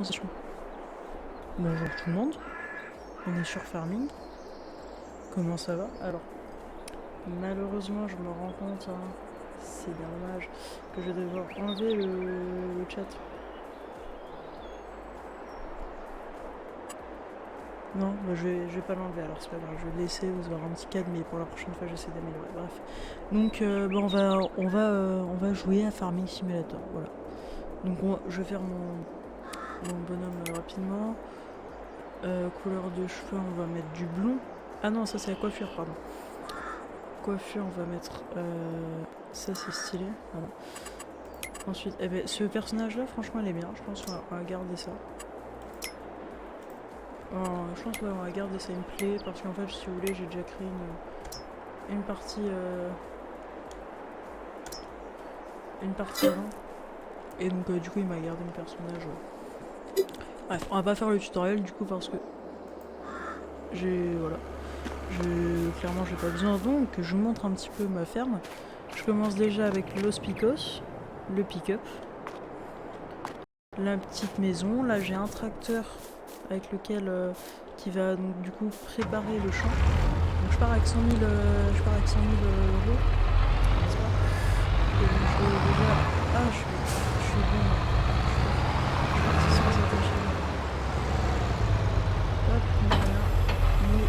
Bonjour tout le monde, on est sur Farming. Comment ça va? Alors, malheureusement, je me rends compte, c'est dommage, que je vais devoir enlever le chat. Non, bah je vais pas l'enlever, alors c'est pas grave, je vais le laisser, vous aurez un petit cadre, mais pour la prochaine fois, j'essaie d'améliorer. Bref. Donc, on va jouer à Farming Simulator, voilà. Donc, je vais faire mon bonhomme rapidement. Couleur de cheveux, on va mettre du blond. Ah non, ça c'est la coiffure, pardon. Coiffure, on va mettre ça, c'est stylé. Voilà. Ensuite, eh ben, ce personnage là, franchement, elle est bien. Je pense qu'on va garder ça. Je pense qu'on va garder ça, il me plaît. Parce qu'en fait, si vous voulez, j'ai déjà créé une partie avant. Et donc, du coup, il m'a gardé mon personnage. Bref, on va pas faire le tutoriel du coup parce que voilà. Clairement, j'ai pas besoin. Donc, je vous montre un petit peu ma ferme. Je commence déjà avec Los Picos, le pick-up. La petite maison. Là, j'ai un tracteur avec lequel qui va donc du coup préparer le champ. Donc je pars avec 100 000, euros, n'est-ce pas? Et donc je vais déjà... Ah, je suis bon. Je suis parti sans attacher. Hop, voilà. Mais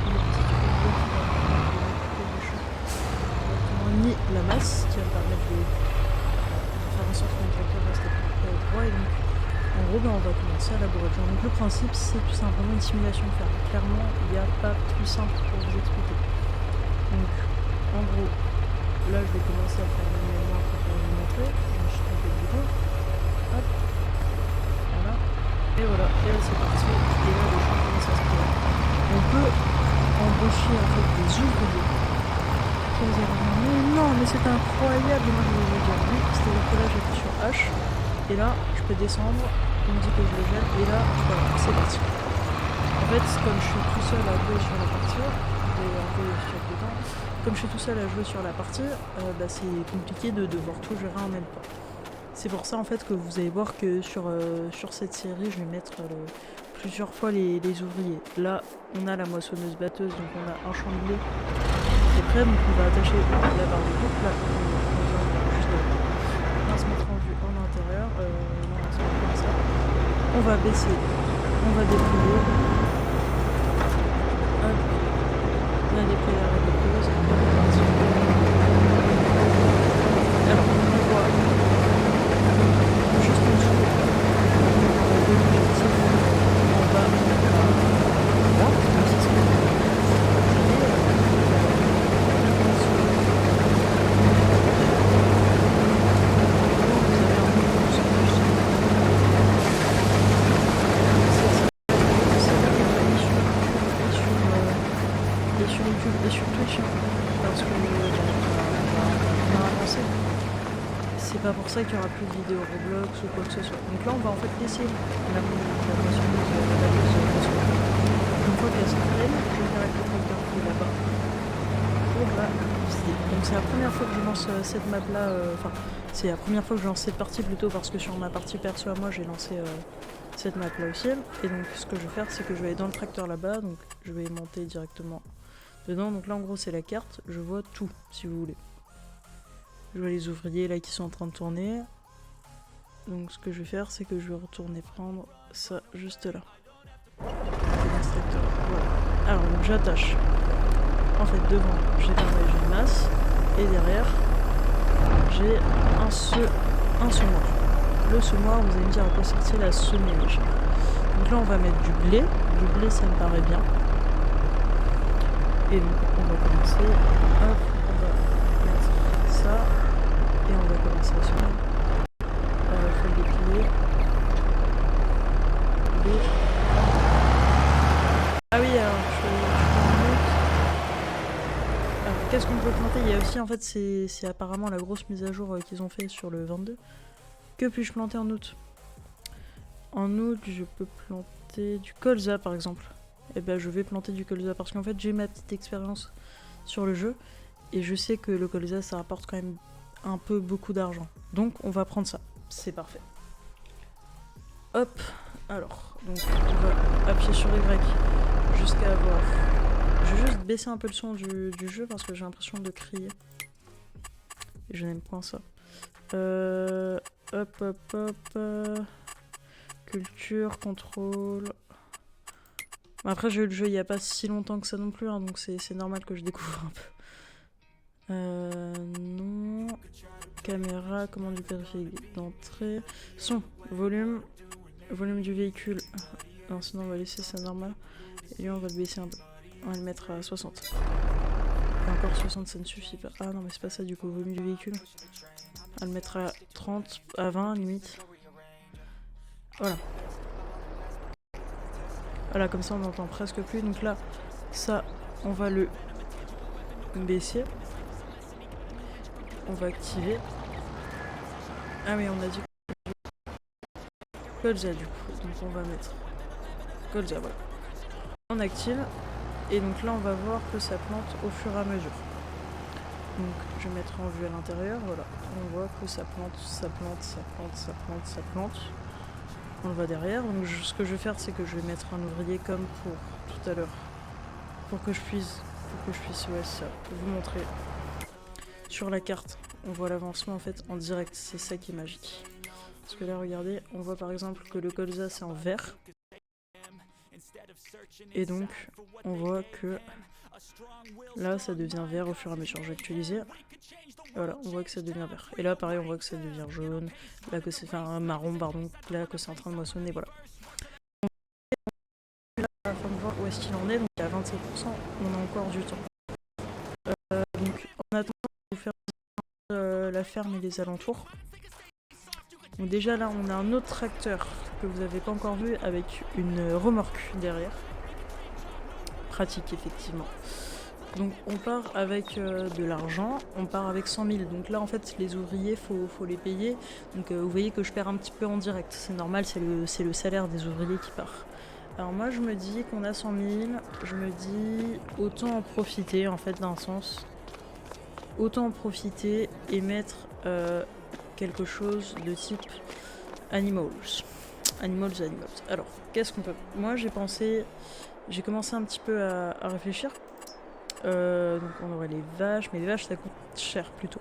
le petit robot qui va permettre de couper le champ directement, ni la masse qui va me permettre de faire en sorte que mon tracteur reste droit. Et donc en gros, on va commencer à labourer. Donc le principe, c'est tout simplement une simulation de ferme. Clairement, il n'y a pas plus simple pour vous expliquer. Donc, en gros, là, je vais commencer à faire manuellement après pour vous montrer. Je me suis trompé de bouton. Hop. Voilà. Et voilà. Et là, c'est parti. Et là, le champ commence à se créer. On peut embaucher en fait des ouvriers. Mais non, mais c'est incroyable. Moi, je vais dire oui. C'est-à-dire que là, j'appuie sur H. Et là, je peux descendre. Il me dit que je le gèle. Et là, voilà, c'est parti. En fait, comme je suis tout seul à jouer sur la partie, je vais un peu sur dedans. Comme je suis tout seul à jouer sur la partie, c'est compliqué de devoir tout gérer en même temps. C'est pour ça en fait que vous allez voir que sur cette série, je vais mettre plusieurs fois les ouvriers. Là, on a la moissonneuse batteuse, donc on a un champ de blé qui est prêt, donc on va attacher la barre de coupe. Là, on va se mettre en vue en intérieur. On va se mettre comme ça. On va baisser, on va dépouiller. Hop, on a dépouillé la batteuse. Alors, on voit juste en dessous l'objectif en bas à droite, même si c'est sur YouTube et sur Twitch parce que on a avancé. C'est pas pour ça qu'il y aura plus de vidéos Roblox ou quoi que ce soit. Donc là on va en fait laisser la moissonneuse une fois qu'elle sera pleine, je vais faire avec le tracteur qui est là-bas pour la vider. Donc c'est la première fois que je lance cette map là, enfin c'est la première fois que je lance cette partie plutôt parce que sur ma partie perso à moi j'ai lancé cette map là aussi. Et donc ce que je vais faire c'est que je vais aller dans le tracteur là-bas, donc je vais monter directement dedans. Donc là en gros c'est la carte, je vois tout si vous voulez. Je vois les ouvriers là qui sont en train de tourner. Donc ce que je vais faire c'est que je vais retourner prendre ça juste là. Voilà. Alors donc j'attache. En fait devant j'ai une masse et derrière j'ai un semoir. Le semoir, vous allez me dire à quoi sert-il à semer les champs. Donc là on va mettre du blé. Du blé ça me paraît bien. Et donc on va commencer. Hop, on va mettre ça. Et on va commencer à semer. Il faut le déplier. Blé. Ah oui, alors qu'est-ce qu'on peut planter? Il y a aussi, en fait, c'est apparemment la grosse mise à jour qu'ils ont fait sur le 22. Que puis-je planter en août? En août, je peux planter du colza, par exemple. Et ben, je vais planter du colza parce qu'en fait, j'ai ma petite expérience sur le jeu. Et je sais que le colza, ça rapporte quand même un peu beaucoup d'argent. Donc, on va prendre ça. C'est parfait. Hop, alors, donc on va appuyer sur Y jusqu'à avoir... Je vais juste baisser un peu le son du jeu parce que j'ai l'impression de crier. Et je n'aime point ça. Hop, hop, hop. Culture, contrôle... Après j'ai eu le jeu il n'y a pas si longtemps que ça non plus, hein, donc c'est normal que je découvre un peu. Non... Caméra, commande du périphérique d'entrée... Son, volume... Volume du véhicule... Non, sinon on va laisser ça normal. Et lui on va le baisser un peu. On va le mettre à 60. Et encore 60 ça ne suffit pas. Ah non mais c'est pas ça du coup, volume du véhicule. On va le mettre à 30, à 20 limite. Voilà. Voilà, comme ça on n'entend presque plus. Donc là, ça, on va le baisser. On va activer. Ah oui, on a dit Colza du coup. Donc on va mettre Colza, voilà. On active. Et donc là, on va voir que ça plante au fur et à mesure. Donc je vais mettre en vue à l'intérieur, voilà. On voit que ça plante, ça plante, ça plante, ça plante, ça plante. On le voit derrière. Donc ce que je vais faire, c'est que je vais mettre un ouvrier comme pour tout à l'heure. Pour que je puisse ouais, ça, vous montrer. Sur la carte, on voit l'avancement en fait en direct. C'est ça qui est magique. Parce que là, regardez, on voit par exemple que le colza c'est en vert. Et donc, on voit que là, ça devient vert au fur et à mesure. Je vais actualiser. Voilà, on voit que ça devient vert. Et là, pareil, on voit que ça devient jaune. Là, que c'est... Enfin, marron, pardon. Là, que c'est en train de moissonner, voilà. Là, afin de voir où est-ce qu'il en est. Donc, à 27%, on a encore du temps. Donc, en attendant, je vais vous faire la ferme et les alentours. Donc déjà là on a un autre tracteur que vous n'avez pas encore vu avec une remorque derrière. Pratique effectivement. Donc on part avec de l'argent, on part avec 100 000. Donc là en fait les ouvriers faut les payer. Donc vous voyez que je perds un petit peu en direct. C'est normal, c'est le salaire des ouvriers qui part. Alors moi je me dis qu'on a 100 000, je me dis autant en profiter en fait d'un sens. Autant en profiter et mettre... quelque chose de type animals. Animals. Alors, qu'est-ce qu'on peut... Moi, j'ai commencé un petit peu à réfléchir. Donc, on aurait les vaches, mais les vaches, ça coûte cher plutôt.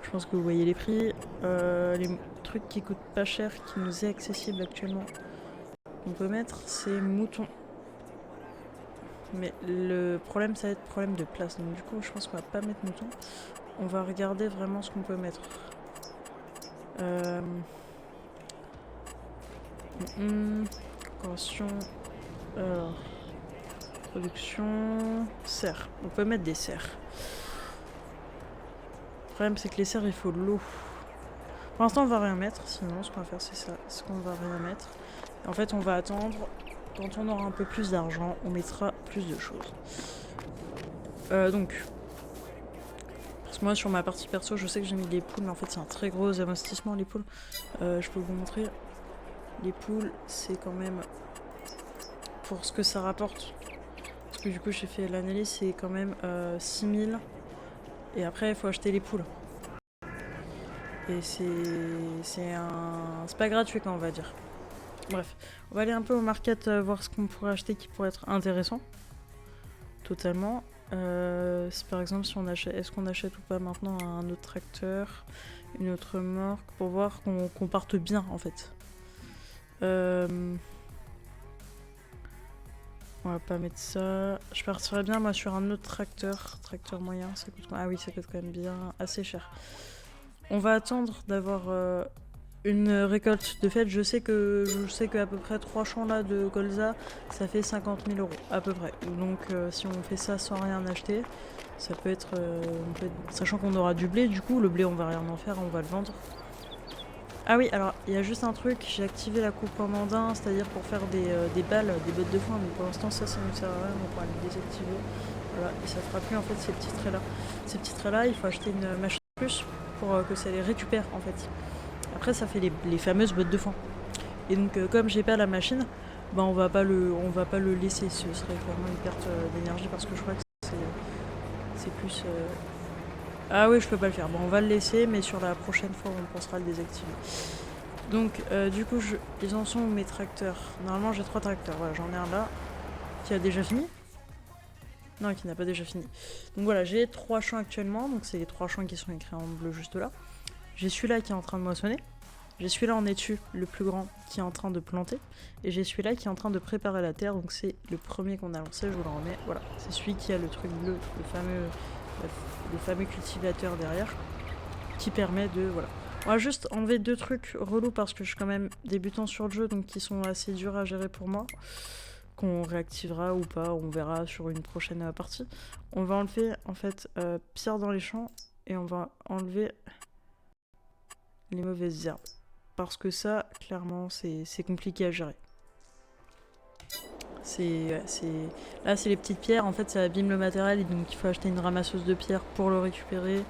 Je pense que vous voyez les prix. Les trucs qui coûtent pas cher, qui nous est accessible actuellement, qu'on peut mettre, c'est moutons. Mais le problème, ça va être problème de place. Donc, du coup, je pense qu'on va pas mettre moutons. On va regarder vraiment ce qu'on peut mettre. Décoration. Alors. Production. Cerfs. On peut mettre des cerfs. Le problème, c'est que les cerfs, il faut de l'eau. Pour l'instant, on va rien mettre. Sinon, ce qu'on va faire, c'est ça. Ce qu'on va rien mettre. En fait, on va attendre. Quand on aura un peu plus d'argent, on mettra plus de choses. Donc. Parce que moi, sur ma partie perso, je sais que j'ai mis des poules, mais en fait, c'est un très gros investissement, les poules. Je peux vous montrer. Les poules, c'est quand même... Pour ce que ça rapporte. Parce que du coup, j'ai fait l'analyse, c'est quand même 6000. Et après, il faut acheter les poules. Et c'est pas gratuit, quand on va dire. Bref, on va aller un peu au market, voir ce qu'on pourrait acheter qui pourrait être intéressant. Totalement. Par exemple, si on achète, est-ce qu'on achète ou pas maintenant un autre tracteur, une autre remorque, pour voir qu'on parte bien en fait. On va pas mettre ça. Je partirais bien moi sur un autre tracteur moyen. Ça coûte... Ah oui, ça coûte quand même bien assez cher. On va attendre d'avoir une récolte. De fait, je sais qu'à peu près 3 champs là de colza, ça fait 50 000 € à peu près. Donc si on fait ça sans rien acheter, ça peut être... sachant qu'on aura du blé, du coup, le blé on va rien en faire, on va le vendre. Ah oui, alors il y a juste un truc, j'ai activé la coupe en mandin, c'est-à-dire pour faire des balles, des bottes de foin, mais pour l'instant ça ne sert à rien, donc on va les désactiver. Voilà, et ça fera plus en fait ces petits traits là. Ces petits traits là, il faut acheter une machine plus pour que ça les récupère en fait. Après ça fait les fameuses bottes de foin. Et donc comme j'ai pas la machine, bah on va pas le laisser, ce serait clairement une perte d'énergie parce que je crois que c'est plus... Ah oui, je peux pas le faire. Bon, on va le laisser, mais sur la prochaine fois, on pensera à le désactiver. Donc du coup ils en sont mes tracteurs. Normalement j'ai 3 tracteurs, voilà j'en ai un là qui a déjà fini. Non, qui n'a pas déjà fini. Donc voilà, j'ai 3 champs actuellement, donc c'est les 3 champs qui sont écrits en bleu juste là. J'ai celui-là qui est en train de moissonner. J'ai celui-là en étu, le plus grand, qui est en train de planter. Et j'ai celui-là qui est en train de préparer la terre, donc c'est le premier qu'on a lancé, je vous le remets. Voilà, c'est celui qui a le truc bleu, le fameux cultivateur derrière, qui permet de... Voilà. On va juste enlever 2 trucs relous parce que je suis quand même débutant sur le jeu, donc qui sont assez durs à gérer pour moi. Qu'on réactivera ou pas, on verra sur une prochaine partie. On va enlever en fait pierre dans les champs et on va enlever les mauvaises herbes. Parce que ça, clairement, c'est compliqué à gérer. Là, c'est les petites pierres, en fait, ça abîme le matériel, et donc il faut acheter une ramasseuse de pierres pour le récupérer.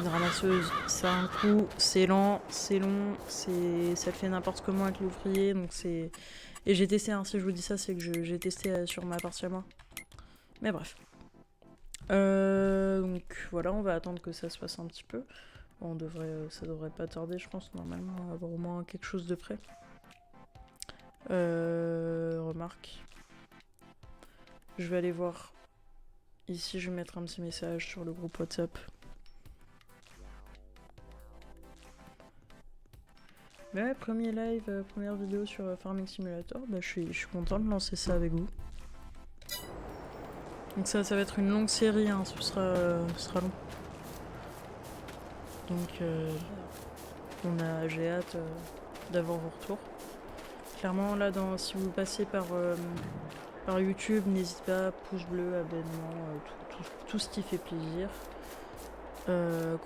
Une ramasseuse, ça a un coût, c'est lent, c'est long, ça fait n'importe comment avec l'ouvrier, donc c'est... Et j'ai testé, hein, si je vous dis ça, c'est que j'ai testé sur ma partie à moi. Mais bref. Donc voilà, on va attendre que ça se passe un petit peu. Bon, ça devrait pas tarder, je pense, normalement, avoir au moins quelque chose de prêt. Remarque. Je vais aller voir. Ici, je vais mettre un petit message sur le groupe WhatsApp. Mais ouais, premier live, première vidéo sur Farming Simulator, bah, je suis content de lancer ça avec vous. Donc ça va être une longue série, hein, ce sera long. Donc j'ai hâte d'avoir vos retours. Clairement là, si vous passez par YouTube, n'hésitez pas, pouce bleu, abonnement, tout ce qui fait plaisir.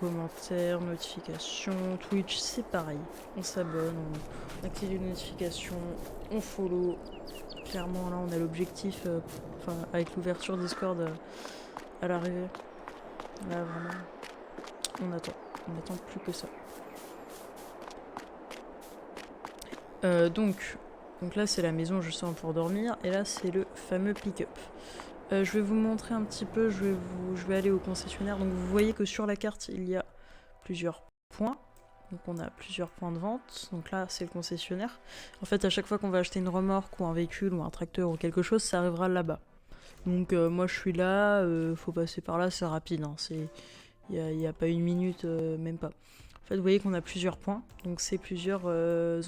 Commentaires, notifications, Twitch c'est pareil. On s'abonne, on active les notifications, on follow. Clairement là on a l'objectif, avec l'ouverture Discord à l'arrivée. Là vraiment, on attend plus que ça. Donc là c'est la maison justement pour dormir, et là c'est le fameux pick-up. Je vais vous montrer un petit peu, je vais aller au concessionnaire. Donc vous voyez que sur la carte il y a plusieurs points. Donc on a plusieurs points de vente. Donc là c'est le concessionnaire. En fait à chaque fois qu'on va acheter une remorque ou un véhicule ou un tracteur ou quelque chose, ça arrivera là-bas. Donc moi je suis là, faut passer par là, c'est rapide. Hein, il n'y a pas une minute, même pas. En fait, vous voyez qu'on a plusieurs points, donc c'est plusieurs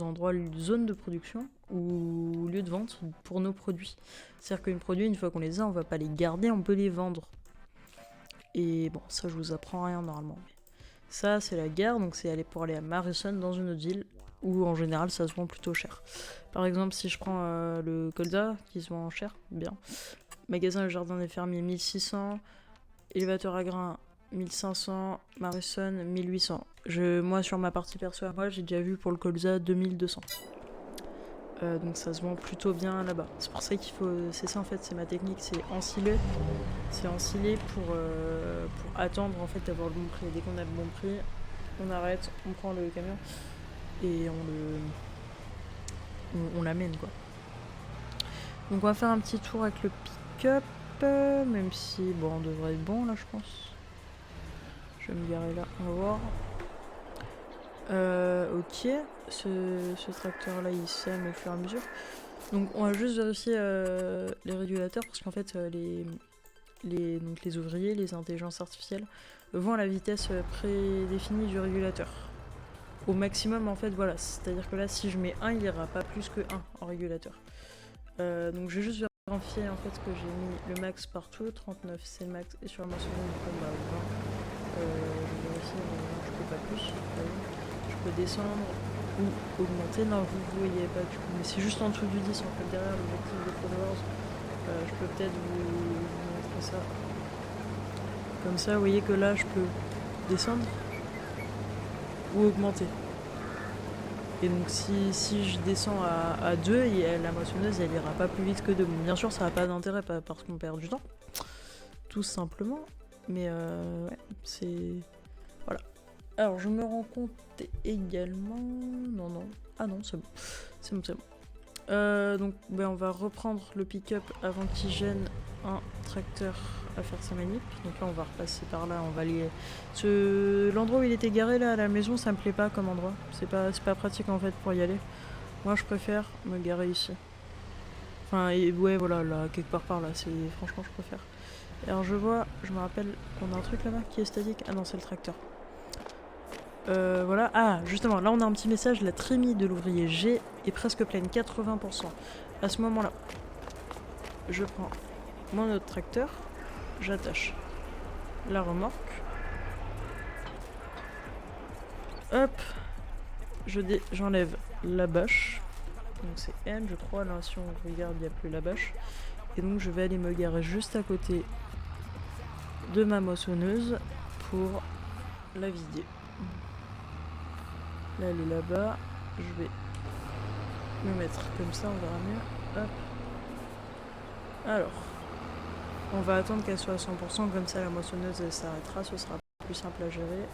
endroits, zones de production ou lieux de vente pour nos produits. C'est-à-dire qu'une produit, une fois qu'on les a, on va pas les garder, on peut les vendre. Et bon, ça je vous apprends rien normalement. Mais ça c'est la gare, donc c'est pour aller à Morrison dans une autre ville, où en général ça se vend plutôt cher. Par exemple, si je prends le colza, qui se vend cher, bien. Magasin Le Jardin des Fermiers 1600, élévateur à grains 1500, Morrison 1800. Moi sur ma partie perso, moi j'ai déjà vu pour le colza 2200. Donc ça se vend plutôt bien là-bas. C'est pour ça qu'il faut... C'est ça en fait, c'est ma technique, c'est ensiler. C'est ensiler pour attendre en fait d'avoir le bon prix. Dès qu'on a le bon prix, on arrête, on prend le camion et on l'amène quoi. Donc on va faire un petit tour avec le pick-up, même si bon on devrait être bon là je pense. Je vais me garer là, on va voir. Ok, ce tracteur là il sème au fur et à mesure. Donc on va juste vérifier les régulateurs parce qu'en fait donc les ouvriers, les intelligences artificielles vont à la vitesse prédéfinie du régulateur. Au maximum en fait voilà, c'est-à-dire que là si je mets 1 il n'y aura pas plus que 1 en régulateur. Donc je vais juste vérifier en fait que j'ai mis le max partout, 39 c'est le max, et sur ma seconde du combat 20. Je vais vérifier mais non je peux pas plus. Je peux descendre ou augmenter, non vous voyez pas du coup, mais c'est juste en dessous du 10 en fait derrière l'objectif de followers. Je peux peut-être vous montrer ça. Comme ça vous voyez que là je peux descendre ou augmenter. Et donc si je descends à 2, la moissonneuse elle ira pas plus vite que 2. Bon, bien sûr ça n'a pas d'intérêt parce qu'on perd du temps, tout simplement. Mais ouais, c'est... Voilà. Alors je me rends compte également... Non. Ah non, c'est bon. C'est bon. Donc on va reprendre le pick-up avant qu'il gêne un tracteur à faire sa manip. Donc là on va repasser par là, on va aller... L'endroit où il était garé là à la maison, ça me plaît pas comme endroit. C'est pas pratique en fait pour y aller. Moi je préfère me garer ici. Enfin ouais voilà, là quelque part par là, franchement je préfère. Alors je me rappelle qu'on a un truc là-bas qui est statique. Ah non c'est le tracteur. Voilà. Ah, justement, là on a un petit message, la trémie de l'ouvrier G est presque pleine, 80%. À ce moment-là, je prends mon autre tracteur, j'attache la remorque. Hop, j'enlève la bâche. Donc c'est N, je crois, là si on regarde, il n'y a plus la bâche. Et donc je vais aller me garer juste à côté de ma moissonneuse pour la vider. Là elle est là-bas, je vais me mettre comme ça, on verra mieux. Hop. Alors, on va attendre qu'elle soit à 100%, comme ça la moissonneuse elle s'arrêtera, ce sera plus simple à gérer.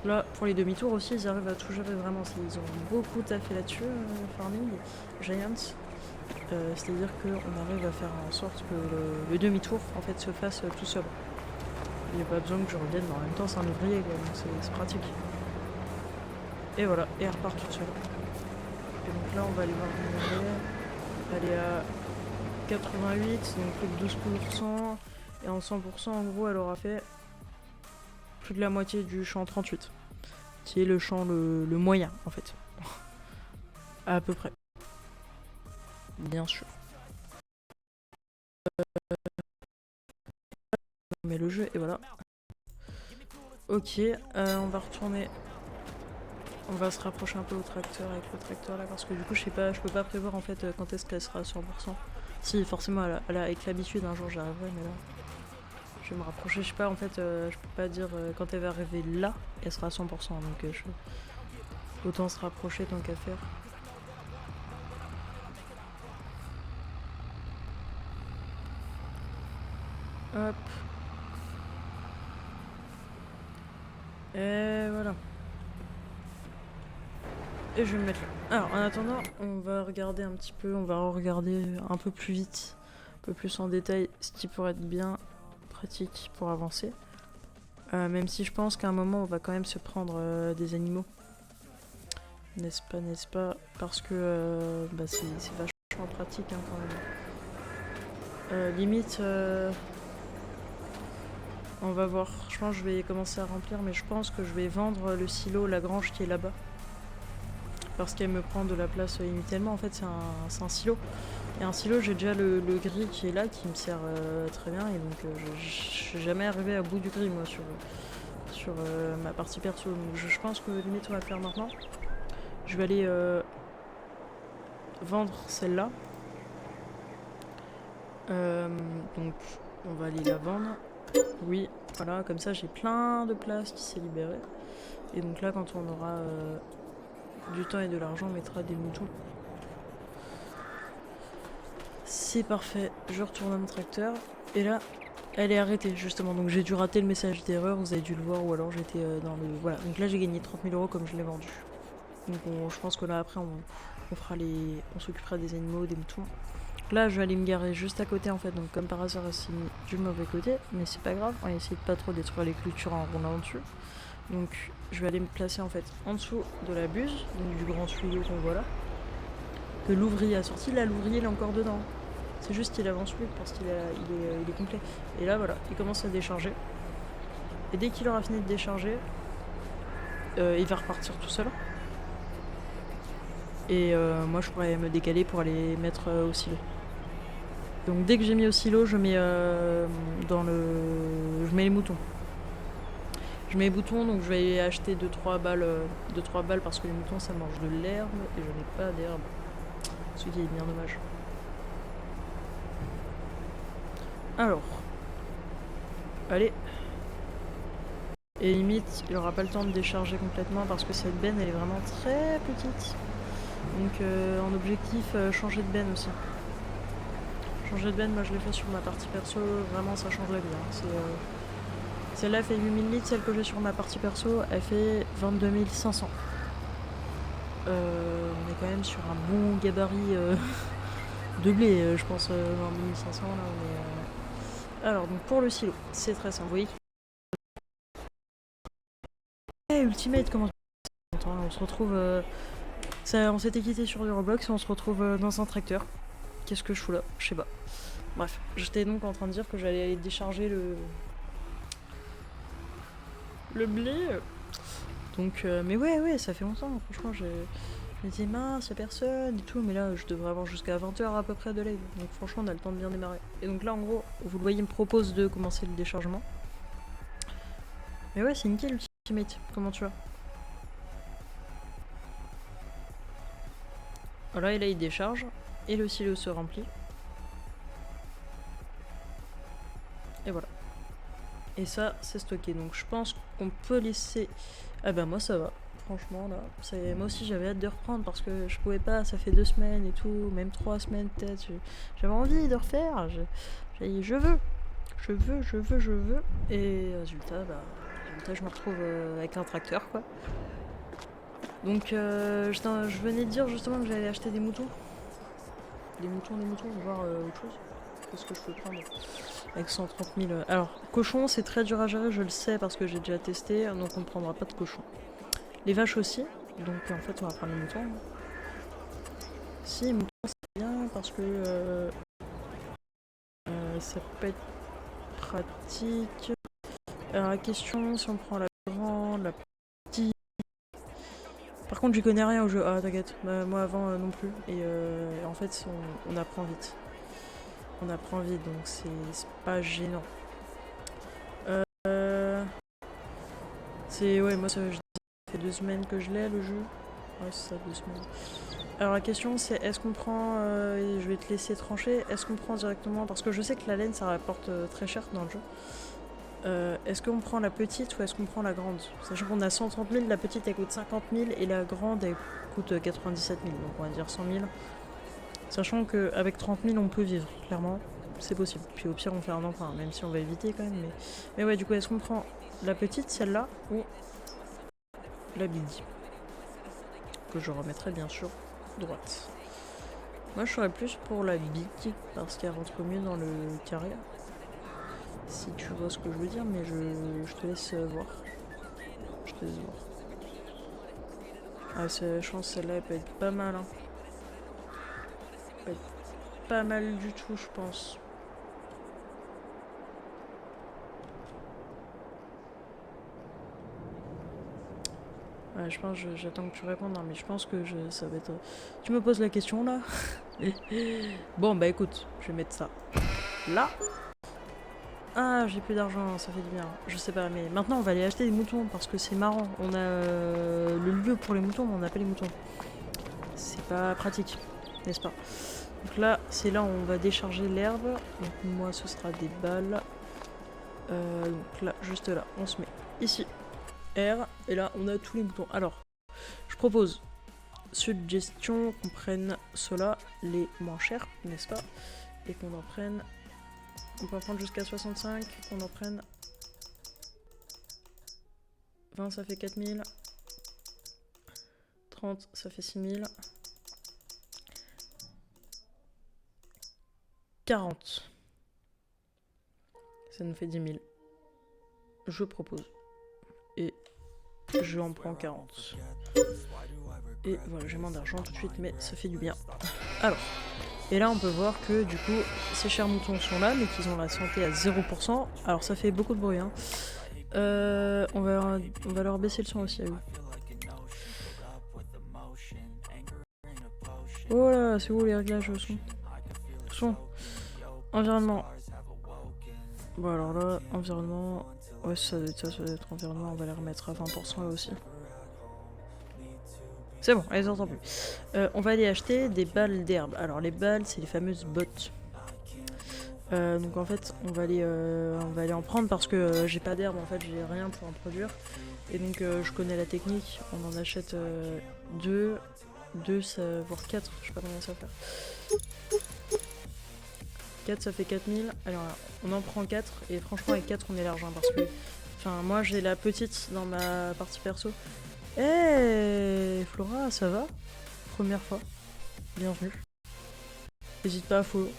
Là, pour les demi-tours aussi, ils arrivent à tout gérer vraiment, ils ont beaucoup taffé là-dessus, Farming, Giants. C'est-à-dire qu'on arrive à faire en sorte que le demi-tour en fait se fasse tout seul. Il n'y a pas besoin que je revienne, mais en même temps c'est un ouvrier, donc c'est pratique. Et voilà, et elle repart toute seule. Et donc là on va aller voir le elle est à 88, donc plus de 12%, et en 100% en gros elle aura fait plus de la moitié du champ 38, qui est le champ le moyen en fait, à peu près, bien sûr. On met le jeu et voilà. Ok, on va retourner. On va se rapprocher un peu au tracteur avec le tracteur là parce que du coup je sais pas, je peux pas prévoir en fait quand est-ce qu'elle sera à 100%. Si forcément avec l'habitude un jour j'y arriverai, mais là je vais me rapprocher, je sais pas en fait, je peux pas dire quand elle va arriver là, elle sera à 100%, donc autant se rapprocher tant qu'à faire. Hop. Et voilà. Et je vais me mettre là. Alors en attendant, on va regarder un petit peu, on va regarder un peu plus vite, un peu plus en détail, ce qui pourrait être bien pratique pour avancer. Même si je pense qu'à un moment on va quand même se prendre des animaux. N'est-ce pas, parce que c'est vachement pratique hein, quand même. Limite, on va voir, je pense que je vais commencer à remplir, mais je pense que je vais vendre le silo, la grange qui est là-bas. Parce qu'elle me prend de la place inutilement, en fait c'est un silo. Et un silo, j'ai déjà le gris qui est là, qui me sert très bien, et donc je suis jamais arrivé à bout du gris moi sur ma partie perso. Donc je pense que limite on va faire maintenant. Je vais aller vendre celle-là. Donc on va aller la vendre. Oui, voilà, comme ça j'ai plein de place qui s'est libérée. Et donc là quand on aura du temps et de l'argent, on mettra des moutons. C'est parfait, je retourne à mon tracteur. Et là, elle est arrêtée justement. Donc j'ai dû rater le message d'erreur, vous avez dû le voir, ou alors j'étais dans le... Voilà, donc là j'ai gagné 30 000 € comme je l'ai vendu. Donc je pense que là après on s'occupera des animaux, des moutons. Là je vais aller me garer juste à côté en fait. Donc comme par hasard c'est du mauvais côté, mais c'est pas grave, on va essayer de pas trop détruire les cultures en roulant dessus. Donc je vais aller me placer en fait en dessous de la buse, donc du grand tuyau qu'on voit là, que l'ouvrier a sorti. Là l'ouvrier il est encore dedans, c'est juste qu'il avance plus parce qu'il est complet. Et là voilà, il commence à décharger, et dès qu'il aura fini de décharger, il va repartir tout seul. Et moi je pourrais me décaler pour aller mettre au silo. Donc dès que j'ai mis au silo, je mets je mets les moutons. Je mets les moutons, donc je vais acheter 2-3 balles, parce que les moutons ça mange de l'herbe et je n'ai pas d'herbe. Ce qui est bien dommage. Alors. Allez. Et limite, il aura pas le temps de décharger complètement parce que cette benne elle est vraiment très petite. Donc en objectif, changer de benne aussi. Changer de benne, moi je l'ai fait sur ma partie perso, vraiment ça change la vie. Hein. Celle-là fait 8000 litres, celle que j'ai sur ma partie perso, elle fait 22 500. on est quand même sur un bon gabarit de blé, je pense, en 2500 là on est... Alors donc pour le silo, c'est très simple, vous voyez. Hey, Ultimate, comment... Attends, on se retrouve... on s'était quitté sur du Roblox et on se retrouve dans un tracteur. Qu'est-ce que je fous là? Je sais pas. Bref, j'étais donc en train de dire que j'allais aller décharger le blé. Donc, mais ouais, ça fait longtemps, franchement, je me disais mince, y'a personne et tout, mais là, je devrais avoir jusqu'à 20h à peu près de live. Donc franchement, on a le temps de bien démarrer. Et donc là, en gros, vous le voyez, il me propose de commencer le déchargement. Mais ouais, c'est nickel, Ultimate. Comment tu vas? Voilà, et là, il décharge, et le silo se remplit. Et voilà. Et ça, c'est stocké. Donc je pense qu'on peut laisser... Ah bah moi ça va. Franchement là, moi aussi j'avais hâte de reprendre parce que je pouvais pas, ça fait 2 semaines et tout, même 3 semaines peut-être. J'avais envie de refaire. Je veux. Et résultat, je me retrouve avec un tracteur quoi. Donc je venais de dire justement que j'allais acheter des moutons. Des moutons, voir autre chose. Qu'est-ce que je peux prendre avec 130 000 Alors, cochon, c'est très dur à gérer, je le sais parce que j'ai déjà testé, donc on ne prendra pas de cochon. Les vaches aussi, donc en fait on va prendre les moutons. Si, les moutons c'est bien parce que ça peut être pratique. Alors la question, si on prend la grande, la petite... Par contre j'y connais rien au jeu, ah t'inquiète, moi avant non plus, et en fait on apprend vite. On apprend vite, donc c'est pas gênant. C'est... Ouais, moi ça fait 2 semaines que je l'ai le jeu. Ouais, c'est ça, 2 semaines. Alors la question c'est est-ce qu'on prend... je vais te laisser trancher. Est-ce qu'on prend directement... Parce que je sais que la laine ça rapporte très cher dans le jeu. Est-ce qu'on prend la petite ou est-ce qu'on prend la grande? Sachant qu'on a 130 000, la petite elle coûte 50 000 et la grande elle coûte 97 000. Donc on va dire 100 000. Sachant qu'avec 30 000 on peut vivre, clairement. C'est possible. Puis au pire on fait un emprunt, même si on va éviter quand même. Mais ouais, du coup, est-ce qu'on prend la petite, celle-là, ou la big? Que je remettrai bien sûr droite. Moi je serais plus pour la big, parce qu'elle rentre mieux dans le carré. Si tu vois ce que je veux dire, mais je te laisse voir. Je te laisse voir. Ah, je pense que celle-là elle peut être pas mal. Hein. Elle peut être pas mal du tout, je pense. Ouais, je pense, j'attends que tu répondes, hein, mais je pense que ça va être... Tu me poses la question là. Bon bah écoute, je vais mettre ça là. Ah, j'ai plus d'argent, ça fait du bien. Je sais pas, mais maintenant on va aller acheter des moutons parce que c'est marrant. On a le lieu pour les moutons, mais on n'a pas les moutons. C'est pas pratique, n'est-ce pas? Donc là, c'est là où on va décharger l'herbe. Donc moi, ce sera des balles. Donc là, juste là, on se met ici. R, et là, on a tous les moutons. Alors, je propose, suggestion, qu'on prenne ceux-là, les moins chers, n'est-ce pas? Et qu'on en prenne... On peut en prendre jusqu'à 65, qu'on en prenne 20, ça fait 4000. 30, ça fait 6000. 40. Ça nous fait 10 000. Je propose. Et je en prends 40. Et voilà, j'ai moins d'argent tout de suite, mais ça fait du bien. Alors, et là on peut voir que du coup, ces chers moutons sont là, mais qu'ils ont la santé à 0%. Alors ça fait beaucoup de bruit, hein. On va leur baisser le son aussi à eux. Oh là, c'est où les réglages au son? Son. Environnement. Bon alors là, environnement... Ouais, ça doit être environnement, on va les remettre à 20% là aussi. C'est bon, elles entendent plus. On va aller acheter des balles d'herbe. Alors les balles, c'est les fameuses bottes. Donc en fait, on va aller en prendre parce que j'ai pas d'herbe, en fait, j'ai rien pour en produire. Et donc je connais la technique, on en achète 2, voire 4, je sais pas combien ça va faire. 4 ça fait 4000, alors on en prend 4 et franchement avec 4 on est large hein, parce que enfin moi j'ai la petite dans ma partie perso, Hey Flora, ça va? Première fois. Bienvenue. N'hésite pas à follow.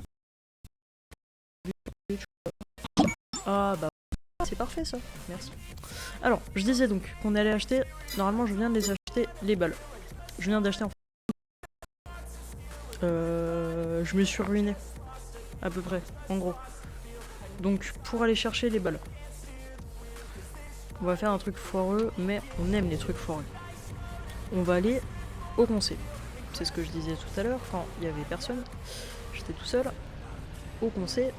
Ah bah c'est parfait ça, merci. Alors, je disais donc qu'on allait acheter, normalement je viens de les acheter les balles. Je viens d'acheter en fait. Je me suis ruiné, à peu près, en gros. Donc pour aller chercher les balles, on va faire un truc foireux, mais on aime les trucs foireux. On va aller au conseil. C'est ce que je disais tout à l'heure, enfin il y avait personne, j'étais tout seul. Au conseil,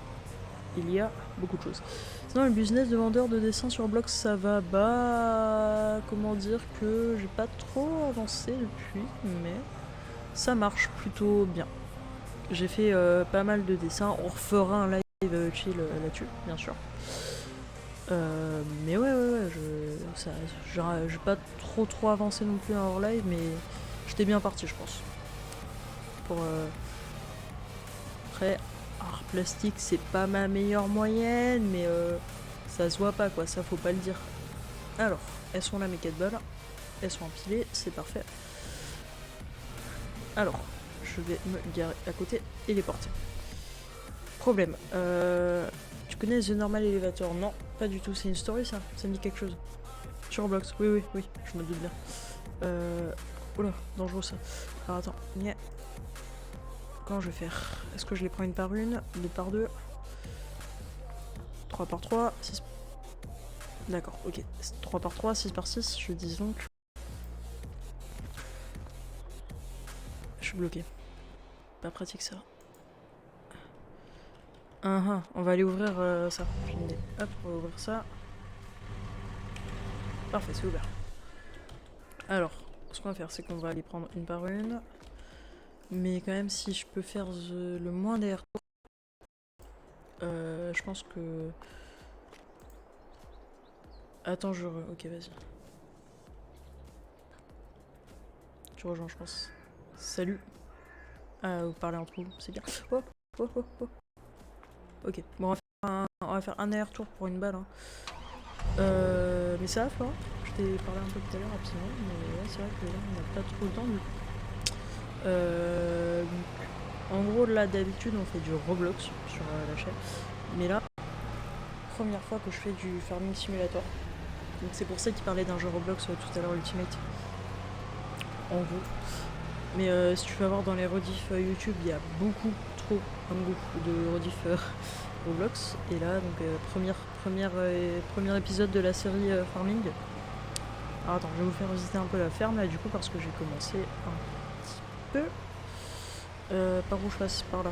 il y a beaucoup de choses. Sinon, le business de vendeur de dessin sur Blox, ça va, bah... Comment dire que j'ai pas trop avancé depuis, mais ça marche plutôt bien. J'ai fait pas mal de dessins, on refera un live chill là-dessus, bien sûr. Mais ouais, j'ai pas trop avancé non plus en hors live, mais j'étais bien parti, je pense. Pour après, art plastique, c'est pas ma meilleure moyenne, mais ça se voit pas, quoi, ça faut pas le dire. Alors, elles sont là mes 4 balles, elles sont empilées, c'est parfait. Alors, je vais me garer à côté et les porter. Problème, tu connais The Normal Elevator? Non, pas du tout, c'est une story ça me dit quelque chose. Sur Roblox, oui, je me doute bien. Oula, dangereux ça. Alors attends, yeah. Comment je vais faire? Est-ce que je les prends une par une, 2 par 2, 3 par 3, 6... D'accord, ok. 3 par 3, 6 par 6, je dis donc. Je suis bloqué. Pas pratique ça. On va aller ouvrir ça. J'ai une idée. Hop, on va ouvrir ça. Parfait, c'est ouvert. Alors, ce qu'on va faire, c'est qu'on va aller prendre une par une. Mais quand même, si je peux faire le moins d'air-tour, je pense que... Attends, ok, vas-y. Tu rejoins, je pense. Salut. Ah, vous parlez entre vous, c'est bien. Oh. Ok, bon, on va faire un aller-retour pour une balle. Hein. Mais ça va, Flora? Je t'ai parlé un peu tout à l'heure, rapidement, mais ouais, c'est vrai que là, on n'a pas trop le temps, du coup. En gros, là, d'habitude, on fait du Roblox sur la chaîne. Mais là, première fois que je fais du Farming Simulator. Donc c'est pour ça qu'il parlait d'un jeu Roblox tout à l'heure, Ultimate. En gros. Mais si tu vas voir dans les rediffs YouTube, il y a beaucoup trop de rediffs Roblox. Et là, donc premier épisode de la série Farming. Alors attends, je vais vous faire visiter un peu la ferme là du coup parce que j'ai commencé un petit peu. Par où je passe? Par là.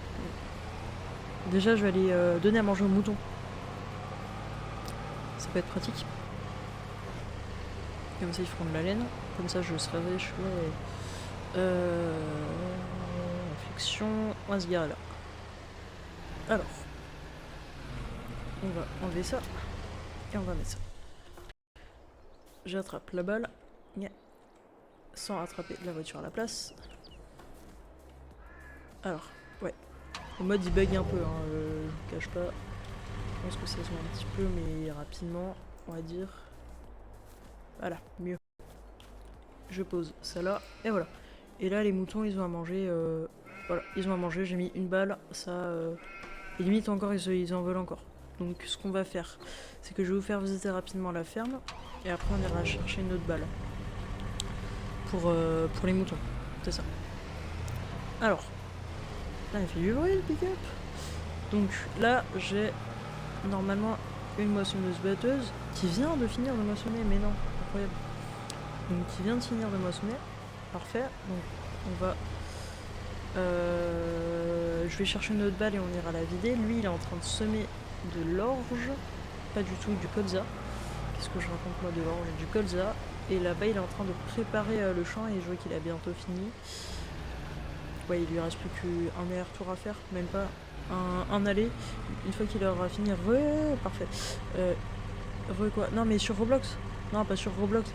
Déjà je vais aller donner à manger aux moutons. Ça peut être pratique. Comme ça ils feront de la laine. Comme ça je serai riche. Ouais. Réflexion. On va se garer là. Alors. On va enlever ça. Et on va mettre ça. J'attrape la balle. Yeah. Sans attraper la voiture à la place. Alors, ouais. Le mode il bug un peu, hein, je vous cache pas. Je pense que ça se met un petit peu, mais rapidement, on va dire. Voilà, mieux. Je pose ça là, et voilà. Et là, les moutons, ils ont à manger. Voilà, ils ont à manger. J'ai mis une balle, ça. Et limite encore, ils en veulent encore. Donc, ce qu'on va faire, c'est que je vais vous faire visiter rapidement la ferme, et après, on ira chercher une autre balle. Pour les moutons, c'est ça. Alors. Là, il fait du bruit le pick-up. Donc là, j'ai normalement une moissonneuse batteuse qui vient de finir de moissonner, mais non, incroyable. Donc qui vient de finir de moissonner, parfait. Donc on va... je vais chercher une autre balle et on ira la vider. Lui, il est en train de semer de l'orge, pas du tout, du colza. Qu'est-ce que je raconte moi de l'orge? Du colza. Et là-bas, il est en train de préparer le champ et je vois qu'il a bientôt fini. Ouais, il lui reste plus qu'un aller-retour à faire, même pas un aller. Une fois qu'il aura fini, parfait. Quoi? Non, mais sur Roblox? Non, pas sur Roblox.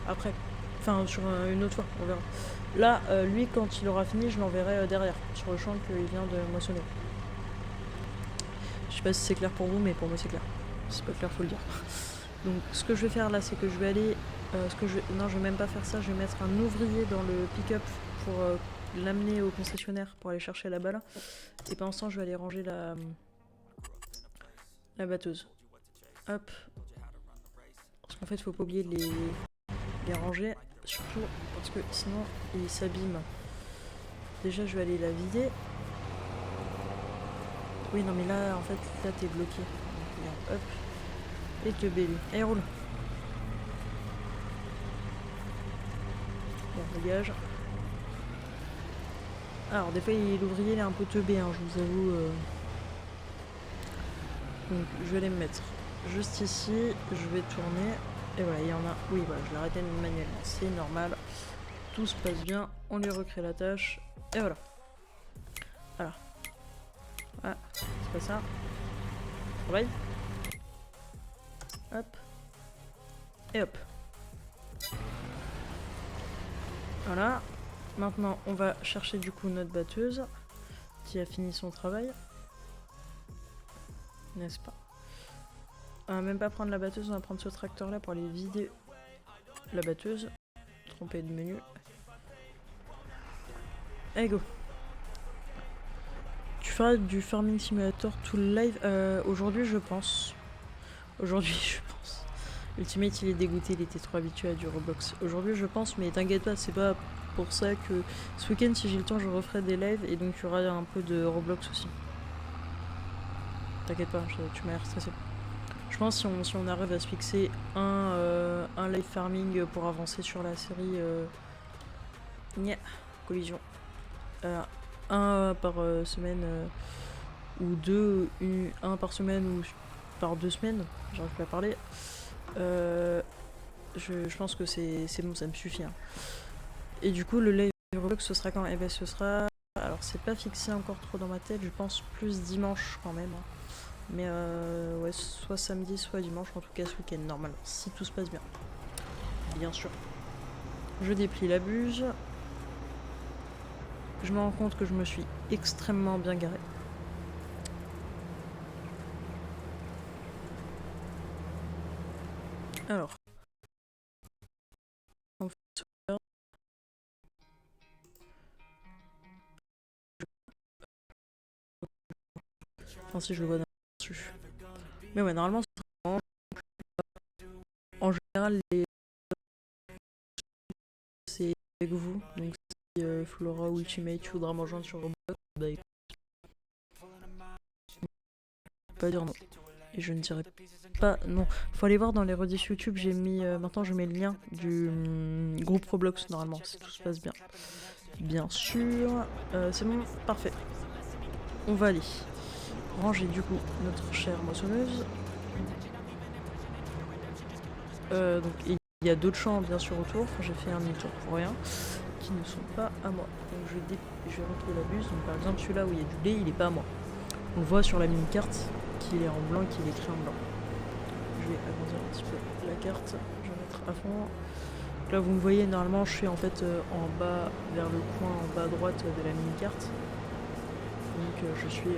Après. Enfin, sur une autre fois, on verra. Là, lui, quand il aura fini, je l'enverrai derrière, sur le champ qu'il vient de moissonner. Je sais pas si c'est clair pour vous, mais pour moi c'est clair. Si c'est pas clair, faut le dire. Donc, ce que je vais faire là, c'est que je vais aller Non, je vais même pas faire ça. Je vais mettre un ouvrier dans le pick-up pour l'amener au concessionnaire pour aller chercher la balle. Et pendant ce temps, je vais aller ranger la batteuse. Hop. Parce qu'en fait, il faut pas oublier de les ranger. Surtout parce que sinon, ils s'abîment. Déjà, je vais aller la vider. Oui, non, mais là, en fait, là, t'es bloqué. Donc, regarde, hop. Et te bébé. Allez, roule. Bon, dégage. Alors, des fois, l'ouvrier, il est un peu teubé, hein, je vous avoue. Donc, je vais aller me mettre juste ici. Je vais tourner. Et voilà, il y en a. Oui, voilà, je l'ai arrêté manuellement. C'est normal. Tout se passe bien. On lui recrée la tâche. Et voilà. Voilà. Ah, c'est pas ça. Travail. Hop. Et hop. Voilà. Maintenant, on va chercher du coup notre batteuse qui a fini son travail. N'est-ce pas? On va même pas prendre la batteuse, on va prendre ce tracteur là pour aller vider la batteuse. Tromper de menu. Allez, go. Tu feras du Farming Simulator tout le live aujourd'hui, je pense. Aujourd'hui, je pense. Ultimate, il est dégoûté, il était trop habitué à du Roblox. Aujourd'hui, je pense, mais t'inquiète pas, c'est pas pour ça que ce week-end, si j'ai le temps, je referai des lives et donc il y aura un peu de Roblox aussi. T'inquiète pas, tu m'as l'air stressé. Je pense que si on arrive à se fixer un live farming pour avancer sur la série. Collision. Un par semaine ou deux, un par semaine ou par 2 semaines, j'arrive pas à parler. Je pense que c'est bon, ça me suffit. Hein. Et du coup, le live Roblox, ce sera quand? Eh ben, ce sera. Alors, c'est pas fixé encore trop dans ma tête, je pense plus dimanche quand même. Hein. Mais ouais, soit samedi, soit dimanche, en tout cas ce week-end, normalement, si tout se passe bien. Bien sûr. Je déplie la buse. Je me rends compte que je me suis extrêmement bien garé. Alors. Enfin, si je le vois dessus. Mais ouais, normalement, en général, c'est avec vous. Donc, si Flora Ultimate voudra me rejoindre sur Roblox, bah pas dire non. Et je ne dirais pas non. Faut aller voir dans les rediffs YouTube, j'ai mis. Maintenant, je mets le lien du groupe Roblox, normalement, si tout se passe bien. Bien sûr. C'est bon, parfait. On va aller ranger du coup notre chère moissonneuse. Donc il y a d'autres champs bien sûr autour, j'ai fait un demi-tour pour rien, qui ne sont pas à moi. Donc je vais rentrer la buse, donc par exemple celui-là où il y a du lait, il est pas à moi. On voit sur la mini-carte qu'il est en blanc et qu'il est écrit en blanc. Je vais agrandir un petit peu la carte, je vais mettre à fond. Donc là vous me voyez, normalement je suis en fait en bas, vers le coin en bas à droite de la mini-carte. Donc je suis...